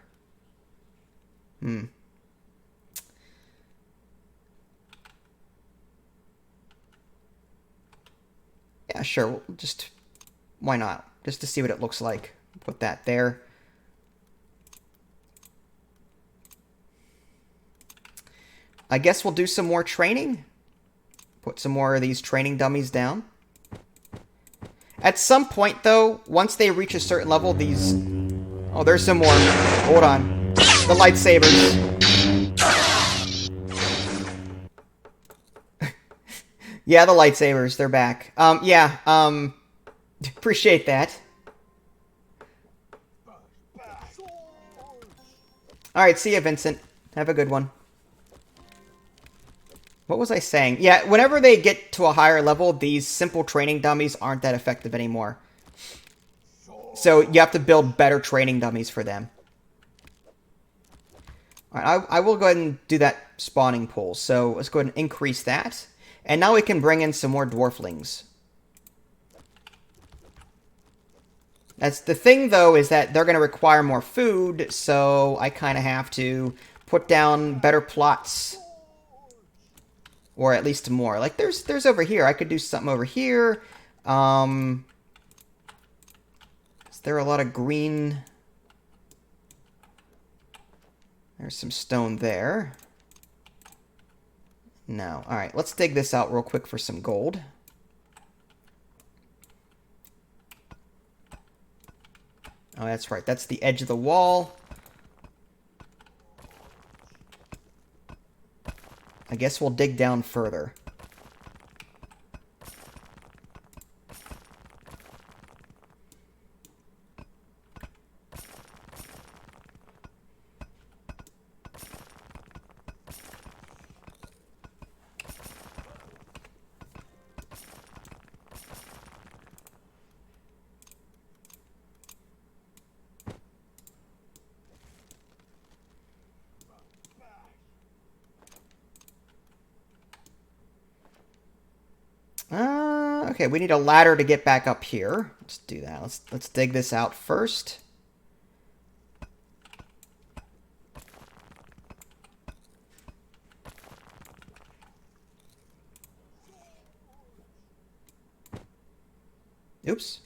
Yeah, sure. We'll just... Why not? Just to see what it looks like. Put that there. I guess we'll do some more training. Put some more of these training dummies down. At some point, though, once they reach a certain level, these... Oh, there's some more. Hold on. The lightsabers. Yeah, the lightsabers. They're back. Appreciate that. Alright, see ya, Vincent. Have a good one. What was I saying? Yeah, whenever they get to a higher level, these simple training dummies aren't that effective anymore. So you have to build better training dummies for them. Alright, I will go ahead and do that spawning pool. So let's go ahead and increase that. And now we can bring in some more dwarflings. That's the thing, though, is that they're going to require more food, so I kind of have to put down better plots. Or at least more. Like, there's over here. I could do something over here. Is there a lot of green? There's some stone there. No. Alright, let's dig this out real quick for some gold. Oh, that's right. That's the edge of the wall. I guess we'll dig down further. Okay, we need a ladder to get back up here. Let's do that. Let's dig this out first. Oops.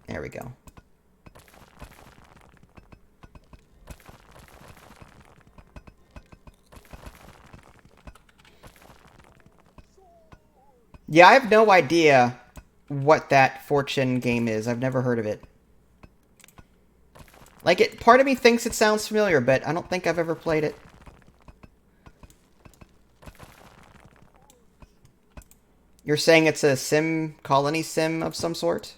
There we go. Yeah, I have no idea what that fortune game is. I've never heard of it. Like, part of me thinks it sounds familiar, but I don't think I've ever played it. You're saying it's a sim, colony sim of some sort?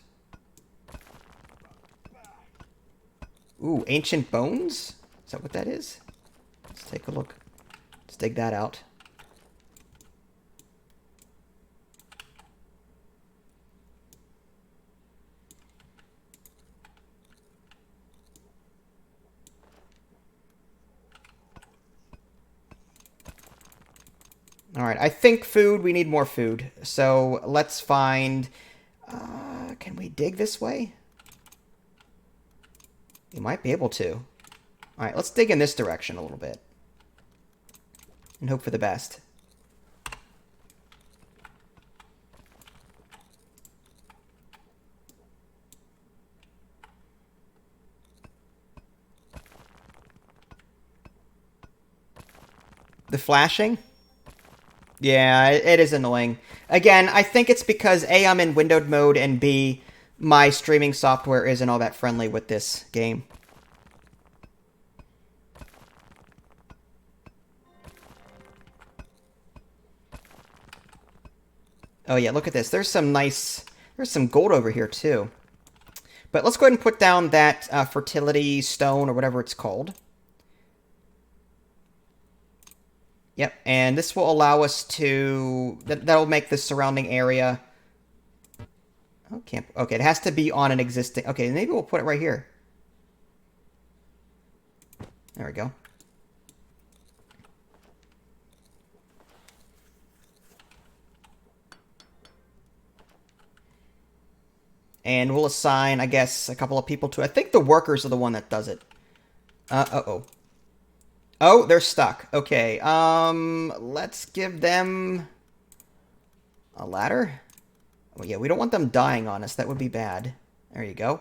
Ooh, ancient bones? Is that what that is? Let's take a look. Let's dig that out. Alright, I think food, we need more food. So let's find... can we dig this way? You might be able to. Alright, let's dig in this direction a little bit. And hope for the best. The flashing? Yeah, it is annoying. Again, I think it's because A, I'm in windowed mode, and B, my streaming software isn't all that friendly with this game. Oh yeah, look at this. There's some gold over here too. But let's go ahead and put down that fertility stone or whatever it's called. Yep, and this will allow us to... That'll make the surrounding area... Oh, can't... Okay, it has to be on an existing... Okay, maybe we'll put it right here. There we go. And we'll assign, I guess, a couple of people to it. I think the workers are the one that does it. Uh-oh. Oh, they're stuck. Okay, let's give them a ladder. Oh, yeah, we don't want them dying on us. That would be bad. There you go.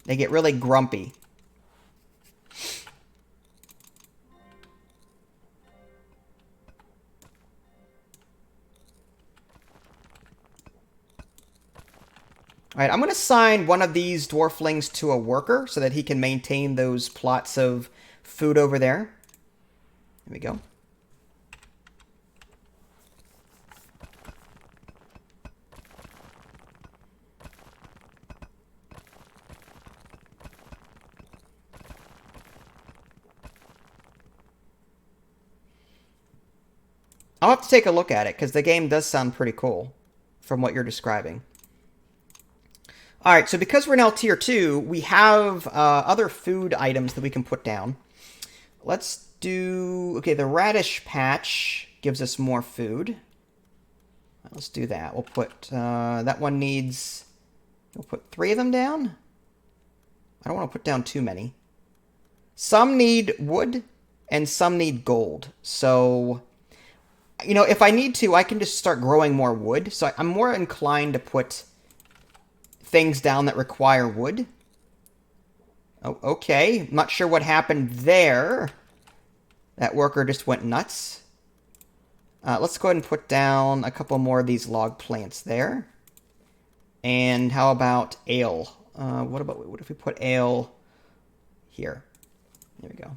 They get really grumpy. Alright, I'm going to assign one of these dwarflings to a worker so that he can maintain those plots of food over there. There we go. I'll have to take a look at it because the game does sound pretty cool from what you're describing. Alright, so because we're now tier 2, we have other food items that we can put down. Let's do... Okay, the radish patch gives us more food. Let's do that. We'll put... that one needs... We'll put 3 of them down? I don't want to put down too many. Some need wood, and some need gold. So, you know, if I need to, I can just start growing more wood. So I'm more inclined to put... things down that require wood. Oh, okay. Not sure what happened there. That worker just went nuts. Let's go ahead and put down a couple more of these log plants there. And how about ale? What if we put ale here? There we go.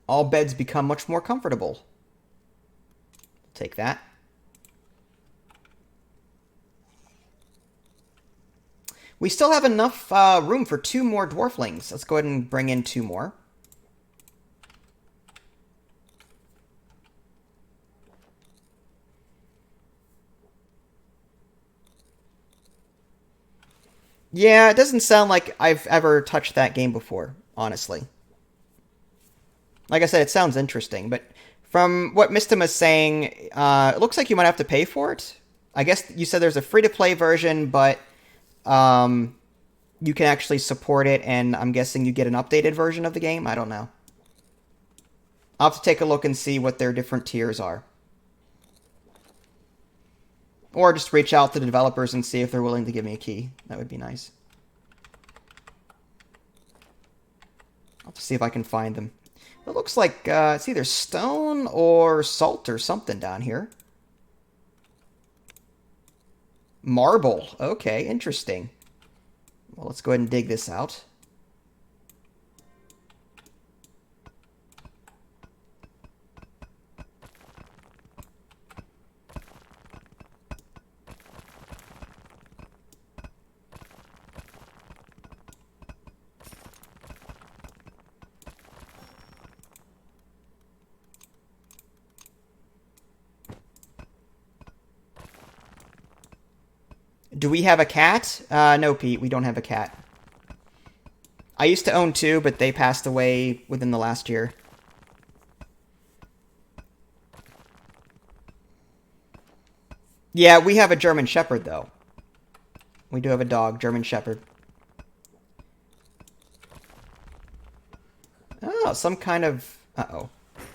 All beds become much more comfortable. Take that. We still have enough room for 2 more dwarflings. Let's go ahead and bring in 2 more. Yeah, it doesn't sound like I've ever touched that game before, honestly. Like I said, it sounds interesting, but from what Mistim is saying, it looks like you might have to pay for it. I guess you said there's a free-to-play version, but you can actually support it, and I'm guessing you get an updated version of the game? I don't know. I'll have to take a look and see what their different tiers are. Or just reach out to the developers and see if they're willing to give me a key. That would be nice. I'll have to see if I can find them. It looks like it's either stone or salt or something down here. Marble. Okay, interesting. Well, let's go ahead and dig this out. Do we have a cat? No, Pete, we don't have a cat. I used to own 2, but they passed away within the last year. Yeah, we have a German Shepherd, though. We do have a dog, German Shepherd. Oh, some kind of... Uh-oh.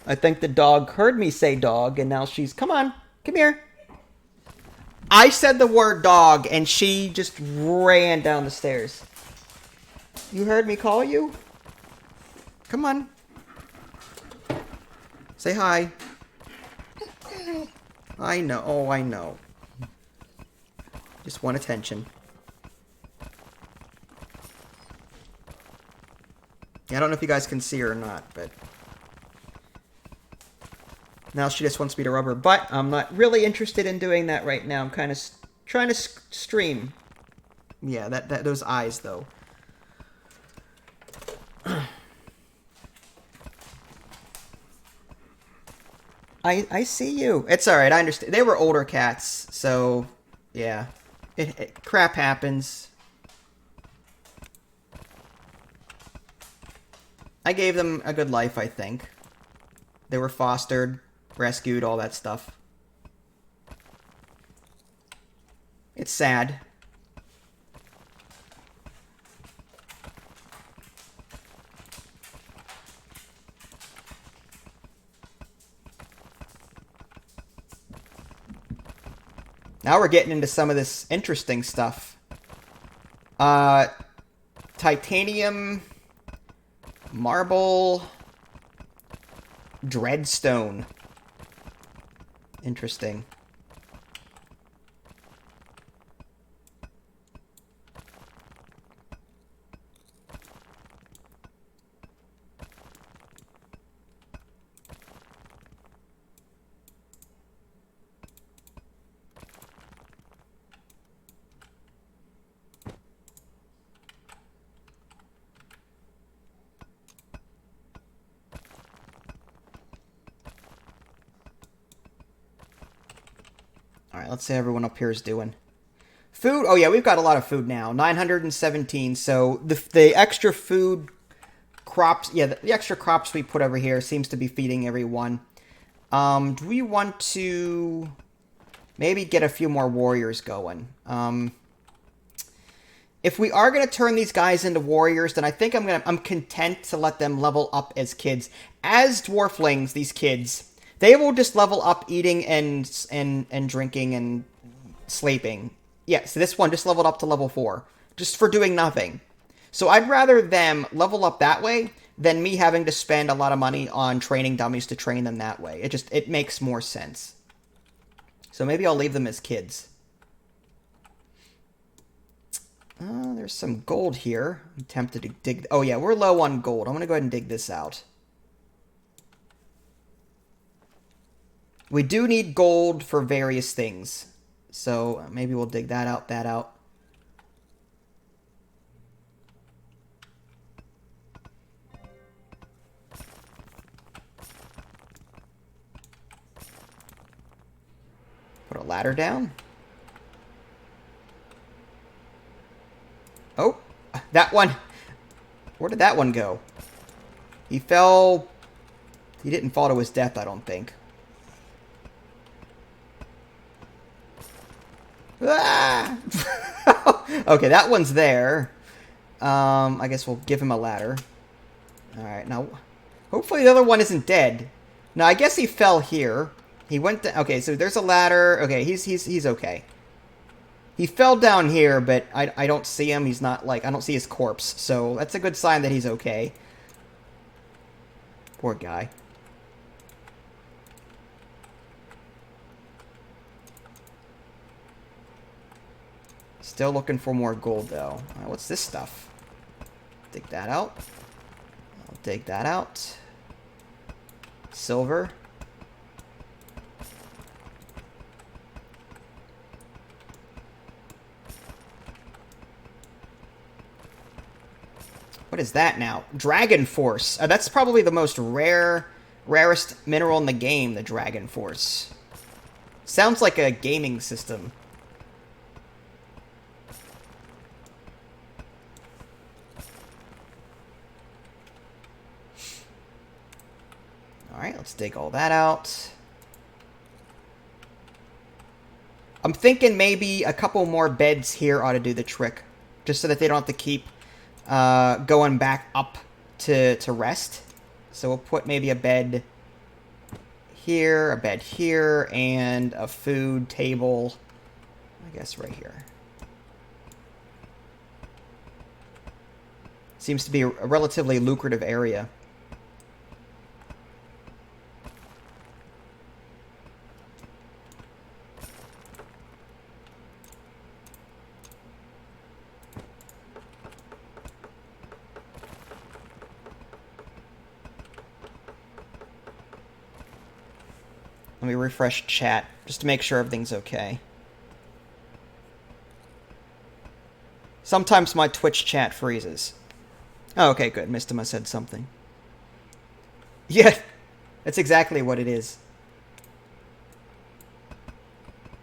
I think the dog heard me say dog, and now she's... Come on, come here. I said the word dog, and she just ran down the stairs. You heard me call you? Come on. Say hi. I know. Oh, I know. Just want attention. Yeah, I don't know if you guys can see her or not, but... Now she just wants me to rub her butt. I'm not really interested in doing that right now. I'm kind of trying to stream. Yeah, those eyes, though. I see you. It's alright, I understand. They were older cats, so... Yeah. Crap happens. I gave them a good life, I think. They were fostered, rescued, all that stuff. It's sad. Now we're getting into some of this interesting stuff. Titanium, marble, dreadstone. Interesting. Alright, let's see how everyone up here is doing. Food? Oh yeah, we've got a lot of food now. 917, so the extra food crops... Yeah, the extra crops we put over here seems to be feeding everyone. Do we want to... maybe get a few more warriors going? If we are going to turn these guys into warriors, then I think I'm content to let them level up as kids. As dwarflings, these kids... they will just level up eating and drinking and sleeping. Yeah, so this one just leveled up to level 4. Just for doing nothing. So I'd rather them level up that way than me having to spend a lot of money on training dummies to train them that way. It makes more sense. So maybe I'll leave them as kids. There's some gold here. I'm tempted to dig... oh yeah, we're low on gold. I'm going to go ahead and dig this out. We do need gold for various things. So maybe we'll dig that out, Put a ladder down. Oh, that one. Where did that one go? He fell... he didn't fall to his death, I don't think. Ah! Okay, that one's there. I guess we'll give him a ladder. Alright, now... hopefully the other one isn't dead. Now, I guess he fell here. He went to... okay, so there's a ladder. Okay, he's okay. He fell down here, but I don't see him. He's not, like... I don't see his corpse. So, that's a good sign that he's okay. Poor guy. Still looking for more gold, though. What's this stuff? Dig that out. I'll dig that out. Silver. What is that now? Dragon Force. That's probably the most rarest mineral in the game, the Dragon Force. Sounds like a gaming system. Alright, let's dig all that out. I'm thinking maybe a couple more beds here ought to do the trick, just so that they don't have to keep going back up to rest. So we'll put maybe a bed here, and a food table, I guess, right here. Seems to be a relatively lucrative area. Let me refresh chat just to make sure everything's okay. Sometimes my Twitch chat freezes. Oh, okay, good. Mistama said something. Yeah, that's exactly what it is.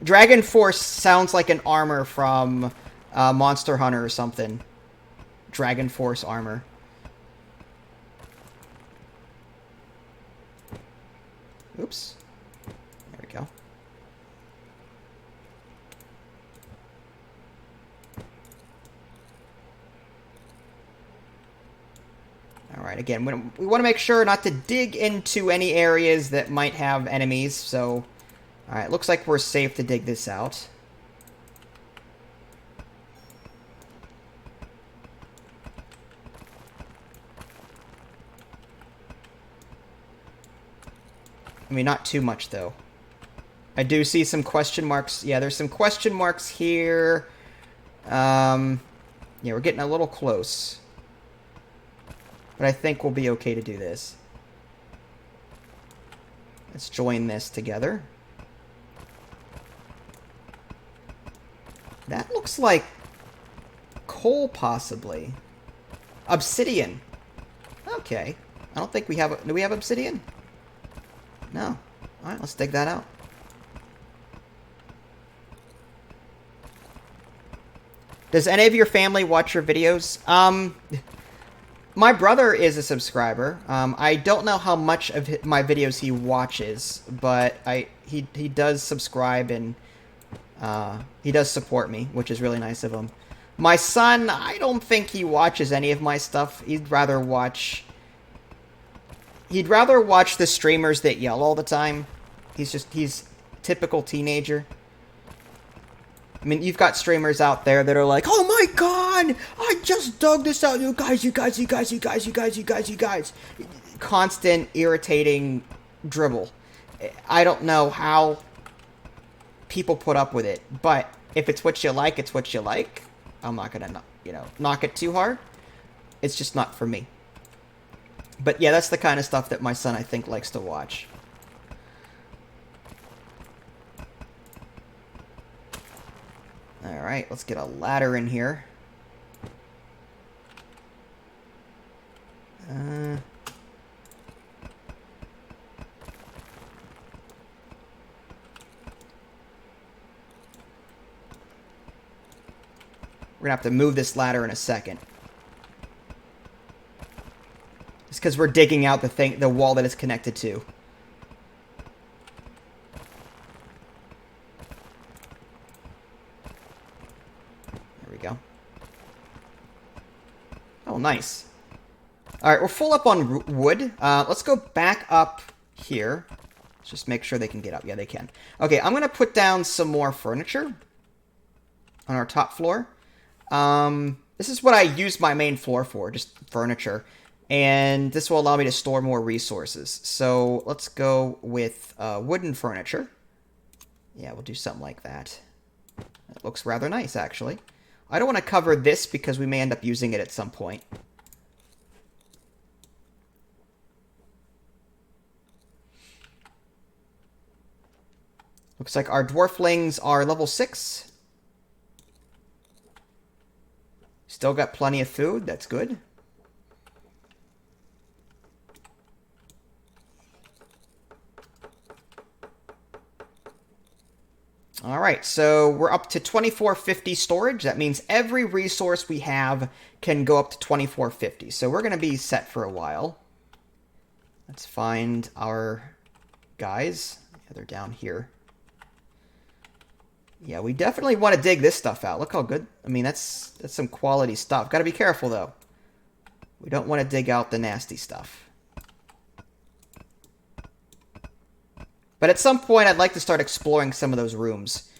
Dragon Force sounds like an armor from Monster Hunter or something. Dragon Force armor. Oops. There we go. Alright, again, we want to make sure not to dig into any areas that might have enemies, so... Alright, looks like we're safe to dig this out. I mean, not too much, though. I do see some question marks. Yeah, there's some question marks here. Yeah, we're getting a little close. But I think we'll be okay to do this. Let's join this together. That looks like coal, possibly. Obsidian. Okay. I don't think we have... Do we have obsidian? No. Alright, let's dig that out. Does any of your family watch your videos? My brother is a subscriber. I don't know how much of my videos he watches, but he does subscribe, and he does support me, which is really nice of him. My son, I don't think he watches any of my stuff. He'd rather watch the streamers that yell all the time. He's typical teenager. I mean, you've got streamers out there that are like, "Oh my god, I just dug this out, you guys. Constant, irritating dribble. I don't know how people put up with it, but if it's what you like, it's what you like. I'm not gonna, knock it too hard. It's just not for me. But yeah, that's the kind of stuff that my son, I think, likes to watch. Alright, let's get a ladder in here. We're gonna have to move this ladder in a second. It's because we're digging out the wall that it's connected to. There we go. Oh, nice. Alright, we're full up on wood. Let's go back up here. Let's just make sure they can get up. Yeah, they can. Okay, I'm going to put down some more furniture on our top floor. This is what I use my main floor for, just furniture. And this will allow me to store more resources. So let's go with wooden furniture. Yeah, we'll do something like that. It looks rather nice, actually. I don't want to cover this because we may end up using it at some point. Looks like our dwarflings are level 6. Still got plenty of food. That's good. Alright, so we're up to 2450 storage. That means every resource we have can go up to 2450. So we're going to be set for a while. Let's find our guys. Yeah, they're down here. Yeah, we definitely want to dig this stuff out. Look how good. I mean, that's some quality stuff. Got to be careful, though. We don't want to dig out the nasty stuff. But at some point, I'd like to start exploring some of those rooms.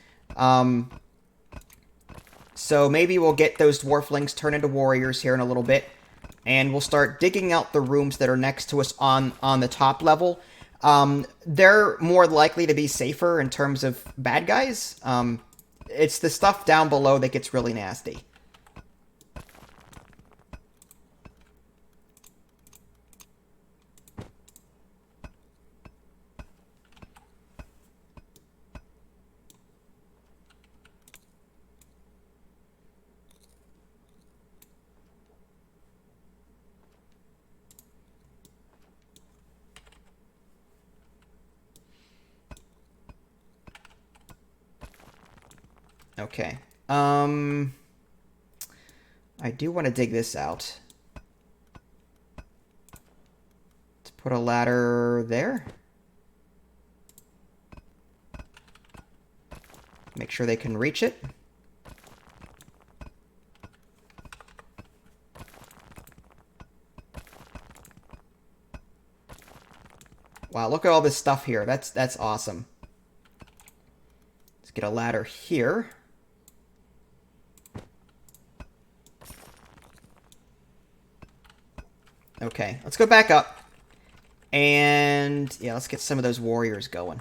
So maybe we'll get those dwarflings turned into warriors here in a little bit. And we'll start digging out the rooms that are next to us on the top level. They're more likely to be safer in terms of bad guys. It's the stuff down below that gets really nasty. Okay. I do want to dig this out. Let's put a ladder there. Make sure they can reach it. Wow, look at all this stuff here. That's awesome. Let's get a ladder here. Okay, let's go back up. And yeah, let's get some of those warriors going.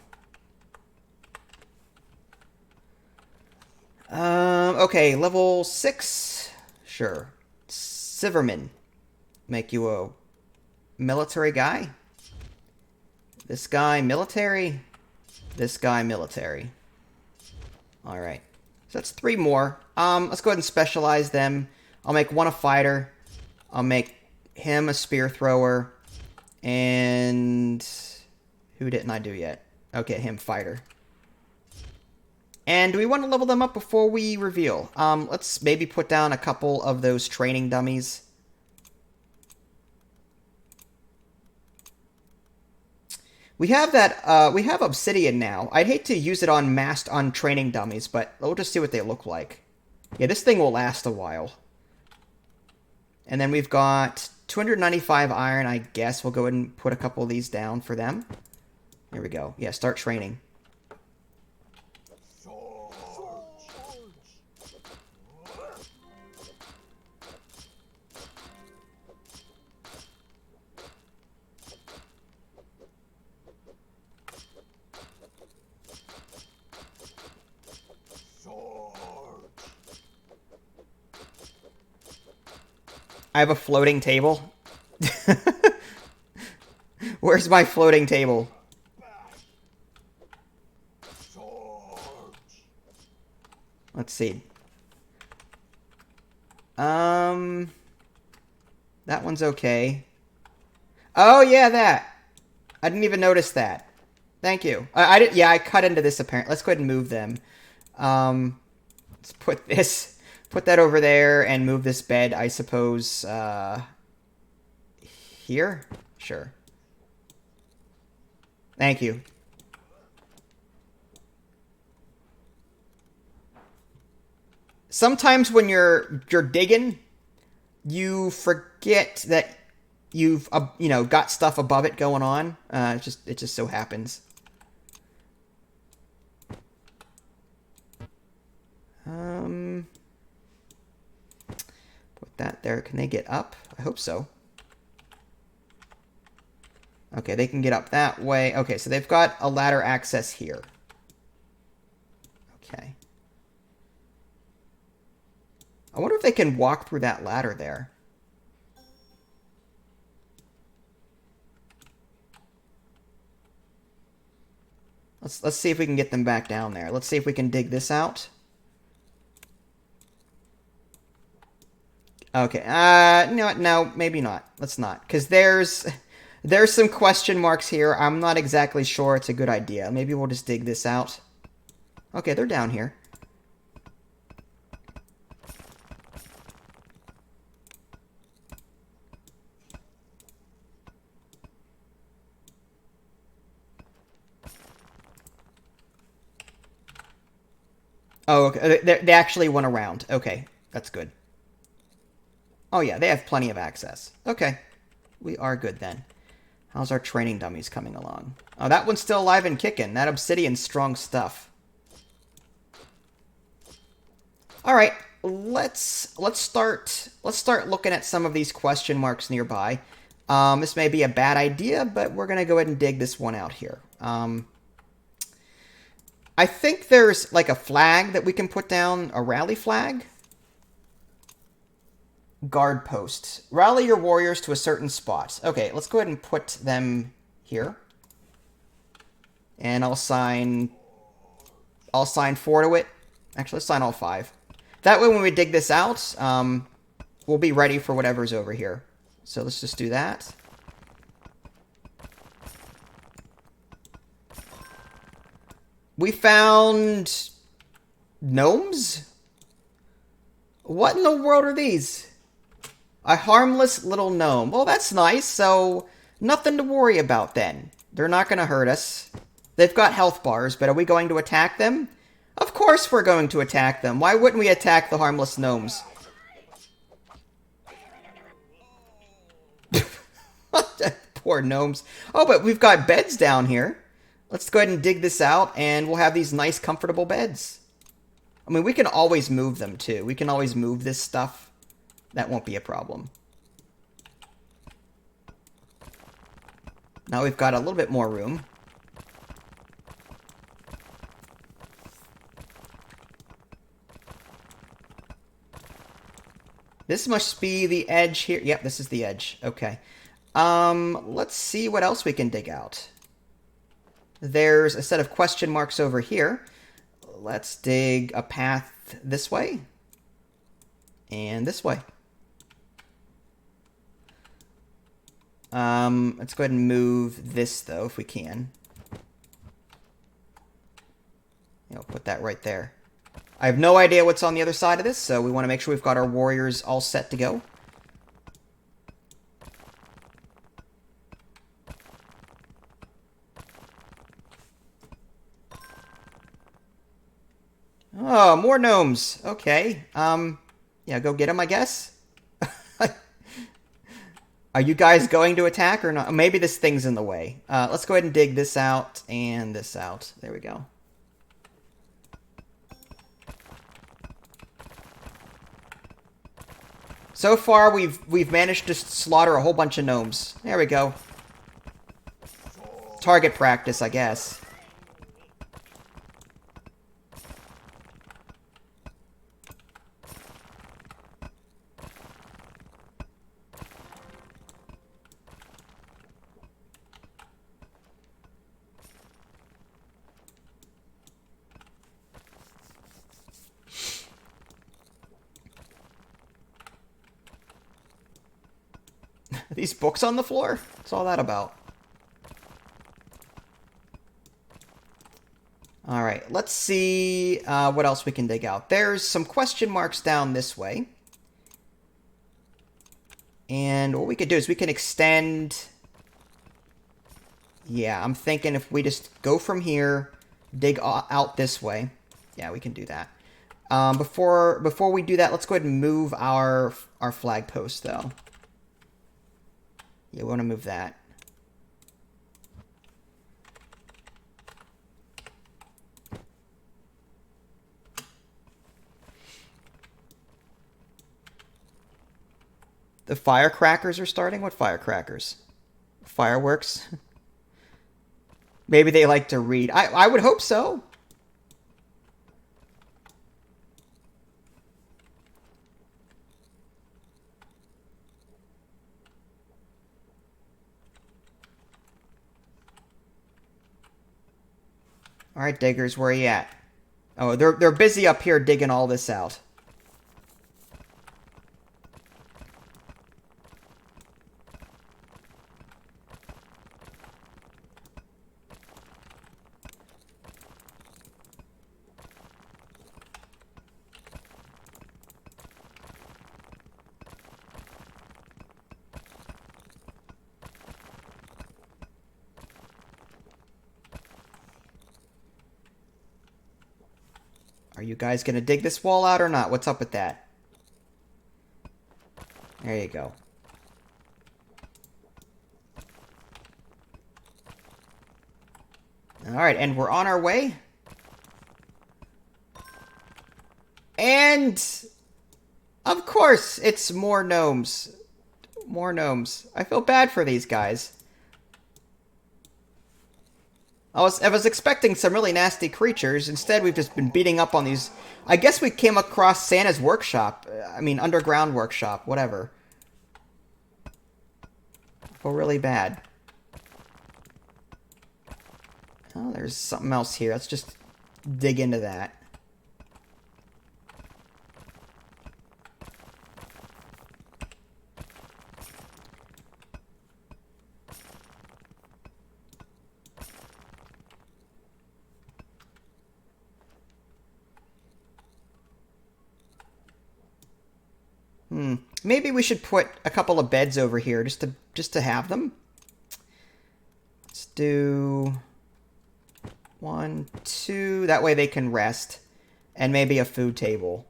Okay, level 6. Sure. Siverman. Make you a military guy. This guy military. This guy military. Alright. So that's 3 more. Let's go ahead and specialize them. I'll make one a fighter. I'll make him a spear thrower. And who didn't I do yet? Okay, him fighter. And do we want to level them up before we reveal? Let's maybe put down a couple of those training dummies. We have that, we have obsidian now. I'd hate to use it on training dummies, but we'll just see what they look like. Yeah, this thing will last a while. And then we've got 295 iron, I guess. We'll go ahead and put a couple of these down for them. Here we go. Yeah, start training. I have a floating table. Where's my floating table? Let's see. That one's okay. Oh yeah, that. I didn't even notice that. Thank you. I did. Yeah, I cut into this apparently. Let's go ahead and move them. Let's put this. Put that over there and move this bed, I suppose, here? Sure. Thank you. Sometimes when you're digging, you forget that you've got stuff above it going on. It just so happens. Put that there. Can they get up? I hope so. Okay, they can get up that way. Okay, so they've got a ladder access here. Okay. I wonder if they can walk through that ladder there. Let's see if we can get them back down there. Let's see if we can dig this out. Okay. No, maybe not. Let's not, because there's some question marks here. I'm not exactly sure it's a good idea. Maybe we'll just dig this out. Okay, they're down here. Oh, okay. They actually went around. Okay, that's good. Oh yeah, they have plenty of access. Okay, we are good then. How's our training dummies coming along? Oh, that one's still alive and kicking. That obsidian's strong stuff. All right, let's start looking at some of these question marks nearby. This may be a bad idea, but we're gonna go ahead and dig this one out here. I think there's like a flag that we can put down, a rally flag. Guard posts. Rally your warriors to a certain spot. Okay, let's go ahead and put them here. And I'll assign 4 to it. Actually, let's assign all 5. That way when we dig this out, we'll be ready for whatever's over here. So let's just do that. We found gnomes? What in the world are these? A harmless little gnome. Well, that's nice, so nothing to worry about then. They're not going to hurt us. They've got health bars, but are we going to attack them? Of course we're going to attack them. Why wouldn't we attack the harmless gnomes? Poor gnomes. Oh, but we've got beds down here. Let's go ahead and dig this out, and we'll have these nice, comfortable beds. I mean, we can always move them, too. We can always move this stuff. That won't be a problem. Now we've got a little bit more room. This must be the edge here. Yep, this is the edge. Okay. Let's see what else we can dig out. There's a set of question marks over here. Let's dig a path this way. And this way. Let's go ahead and move this, though, if we can. Put that right there. I have no idea what's on the other side of this, so we want to make sure we've got our warriors all set to go. Oh, more gnomes. Okay. Yeah, go get them, I guess. Are you guys going to attack or not? Maybe this thing's in the way. Let's go ahead and dig this out and this out. There we go. So far, we've managed to slaughter a whole bunch of gnomes. There we go. Target practice, I guess. These books on the floor? What's all that about? Alright, let's see what else we can dig out. There's some question marks down this way. And what we could do is we can extend... Yeah, I'm thinking if we just go from here, dig out this way. Yeah, we can do that. Before we do that, let's go ahead and move our flag post, though. Yeah, we want to move that. The firecrackers are starting? What firecrackers? Fireworks? Maybe they like to read. I would hope so. All right, diggers, where are you at? Oh, they're busy up here digging all this out. Are you guys gonna dig this wall out or not? What's up with that? There you go. Alright, and we're on our way. And... of course, it's more gnomes. More gnomes. I feel bad for these guys. I was expecting some really nasty creatures. Instead, we've just been beating up on these... I guess we came across Santa's workshop. I mean, underground workshop. Whatever. Feel really bad. Oh, there's something else here. Let's just dig into that. Maybe we should put a couple of beds over here just to have them. Let's do 1, 2. That way they can rest, and maybe a food table.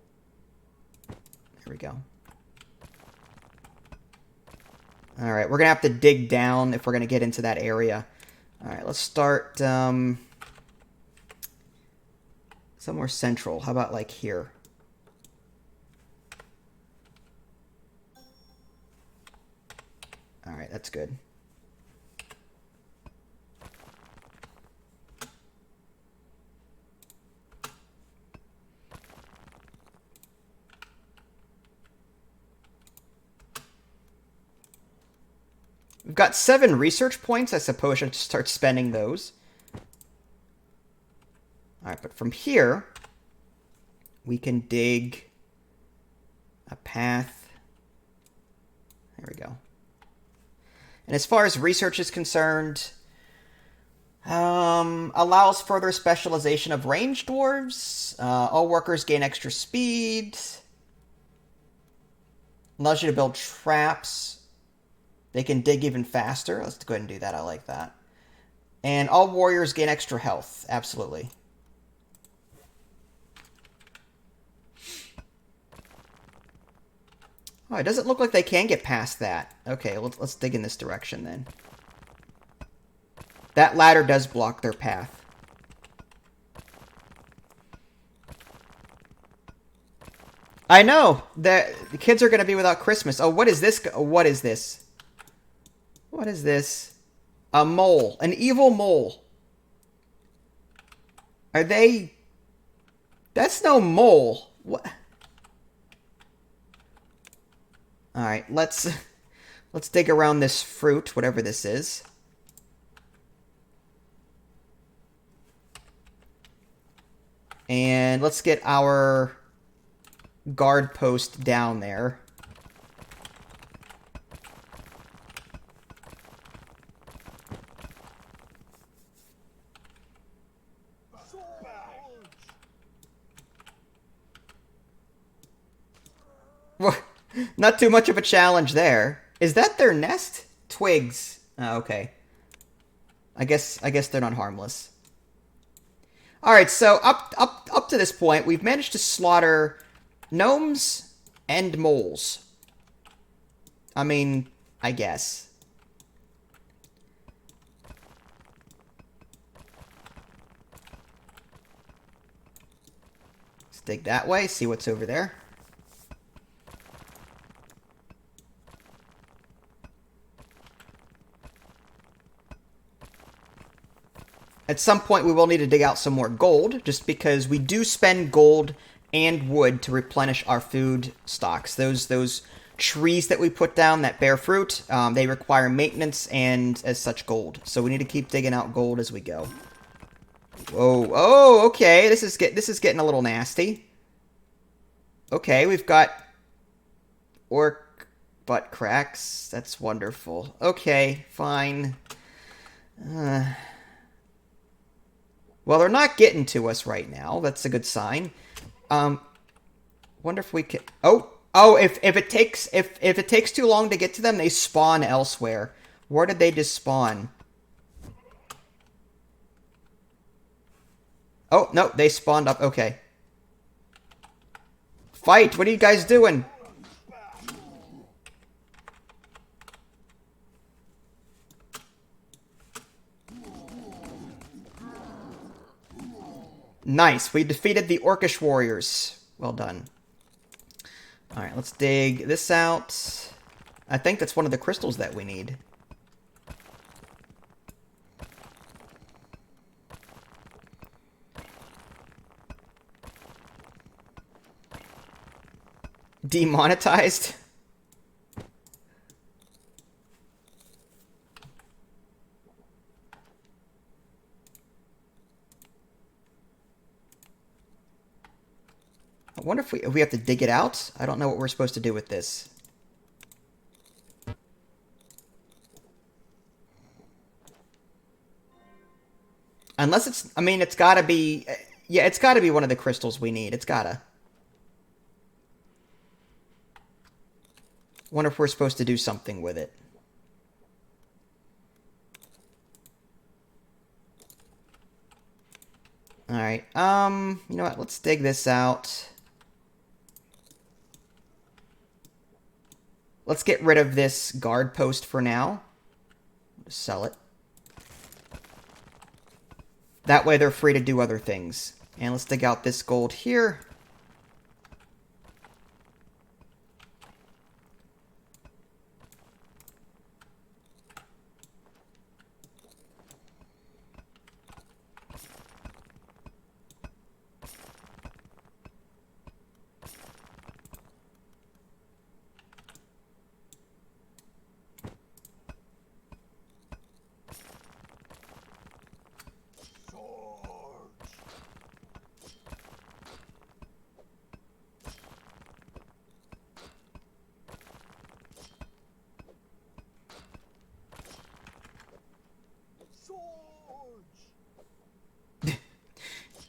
There we go. All right, we're gonna have to dig down if we're gonna get into that area. All right, let's start somewhere central. How about like here? All right, that's good. We've got 7 research points. I suppose I should start spending those. All right, but from here, we can dig a path. There we go. And as far as research is concerned, allows further specialization of ranged dwarves. All workers gain extra speed. Allows you to build traps. They can dig even faster. Let's go ahead and do that. I like that. And all warriors gain extra health. Absolutely. Oh, it doesn't look like they can get past that. Okay, let's dig in this direction then. That ladder does block their path. I know! The kids are going to be without Christmas. Oh, what is this? What is this? What is this? A mole. An evil mole. Are they... That's no mole. What... Alright, let's dig around this fruit, whatever this is. And let's get our guard post down there. Not too much of a challenge there. Is that their nest? Twigs. Oh, okay. I guess they're not harmless. All right, so up to this point, we've managed to slaughter gnomes and moles. I mean, I guess. Let's dig that way, see what's over there. At some point, we will need to dig out some more gold, just because we do spend gold and wood to replenish our food stocks. Those trees that we put down that bear fruit, they require maintenance and, as such, gold. So we need to keep digging out gold as we go. Whoa! Oh, okay. This is getting a little nasty. Okay, we've got orc butt cracks. That's wonderful. Okay, fine. Well, they're not getting to us right now. That's a good sign. Wonder if we can... Oh, if it takes too long to get to them, they spawn elsewhere. Where did they just spawn? Oh, no, they spawned up. Okay. Fight! What are you guys doing? Nice. We defeated the Orcish warriors. Well done. Alright, let's dig this out. I think that's one of the crystals that we need. Demonetized? I wonder if we have to dig it out. I don't know what we're supposed to do with this. Unless it's, I mean, it's gotta be, yeah, it's gotta be one of the crystals we need. It's gotta. Wonder if we're supposed to do something with it. Alright, you know what, let's dig this out. Let's get rid of this guard post for now. Just sell it. That way they're free to do other things. And let's dig out this gold here.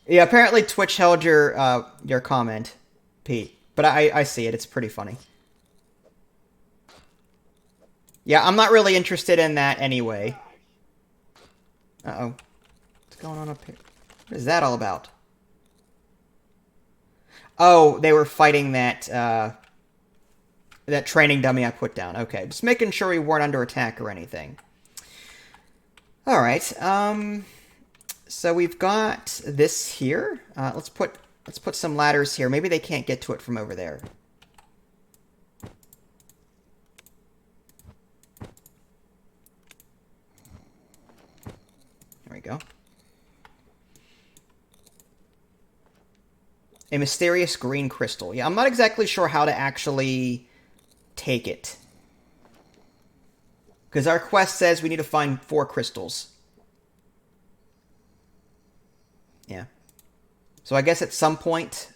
Yeah, apparently Twitch held your comment, Pete. But I see it. It's pretty funny. Yeah, I'm not really interested in that anyway. Uh-oh. What's going on up here? What is that all about? Oh, they were fighting that, that training dummy I put down. Okay, just making sure we weren't under attack or anything. Alright, so we've got this here. Let's put some ladders here. Maybe they can't get to it from over there. There we go. A mysterious green crystal. Yeah, I'm not exactly sure how to actually take it. Because our quest says we need to find 4 crystals. Yeah. So I guess at some point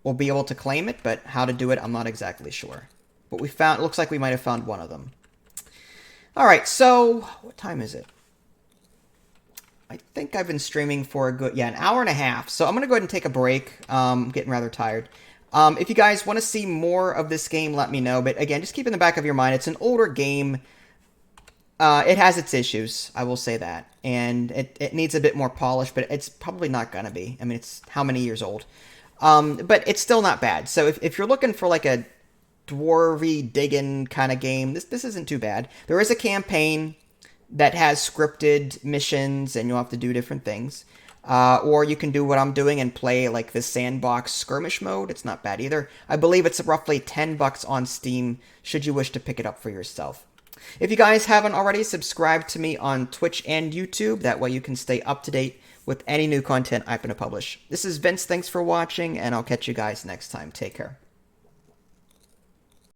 we'll be able to claim it, but how to do it, I'm not exactly sure. But we found, it looks like we might have found one of them. Alright, so what time is it? I think I've been streaming for a good, yeah, an hour and a half. So I'm going to go ahead and take a break. I'm getting rather tired. If you guys want to see more of this game, let me know. But again, just keep in the back of your mind, it's an older game. It has its issues, I will say that. And it needs a bit more polish, but it's probably not going to be. I mean, it's how many years old? But it's still not bad. So if you're looking for like a dwarvy digging kind of game, this isn't too bad. There is a campaign that has scripted missions, and you'll have to do different things. Or you can do what I'm doing and play like this sandbox skirmish mode. It's not bad either. I believe it's roughly $10 on Steam, should you wish to pick it up for yourself. If you guys haven't already, subscribe to me on Twitch and YouTube. That way you can stay up to date with any new content I'm going to publish. This is Vince. Thanks for watching, and I'll catch you guys next time. Take care.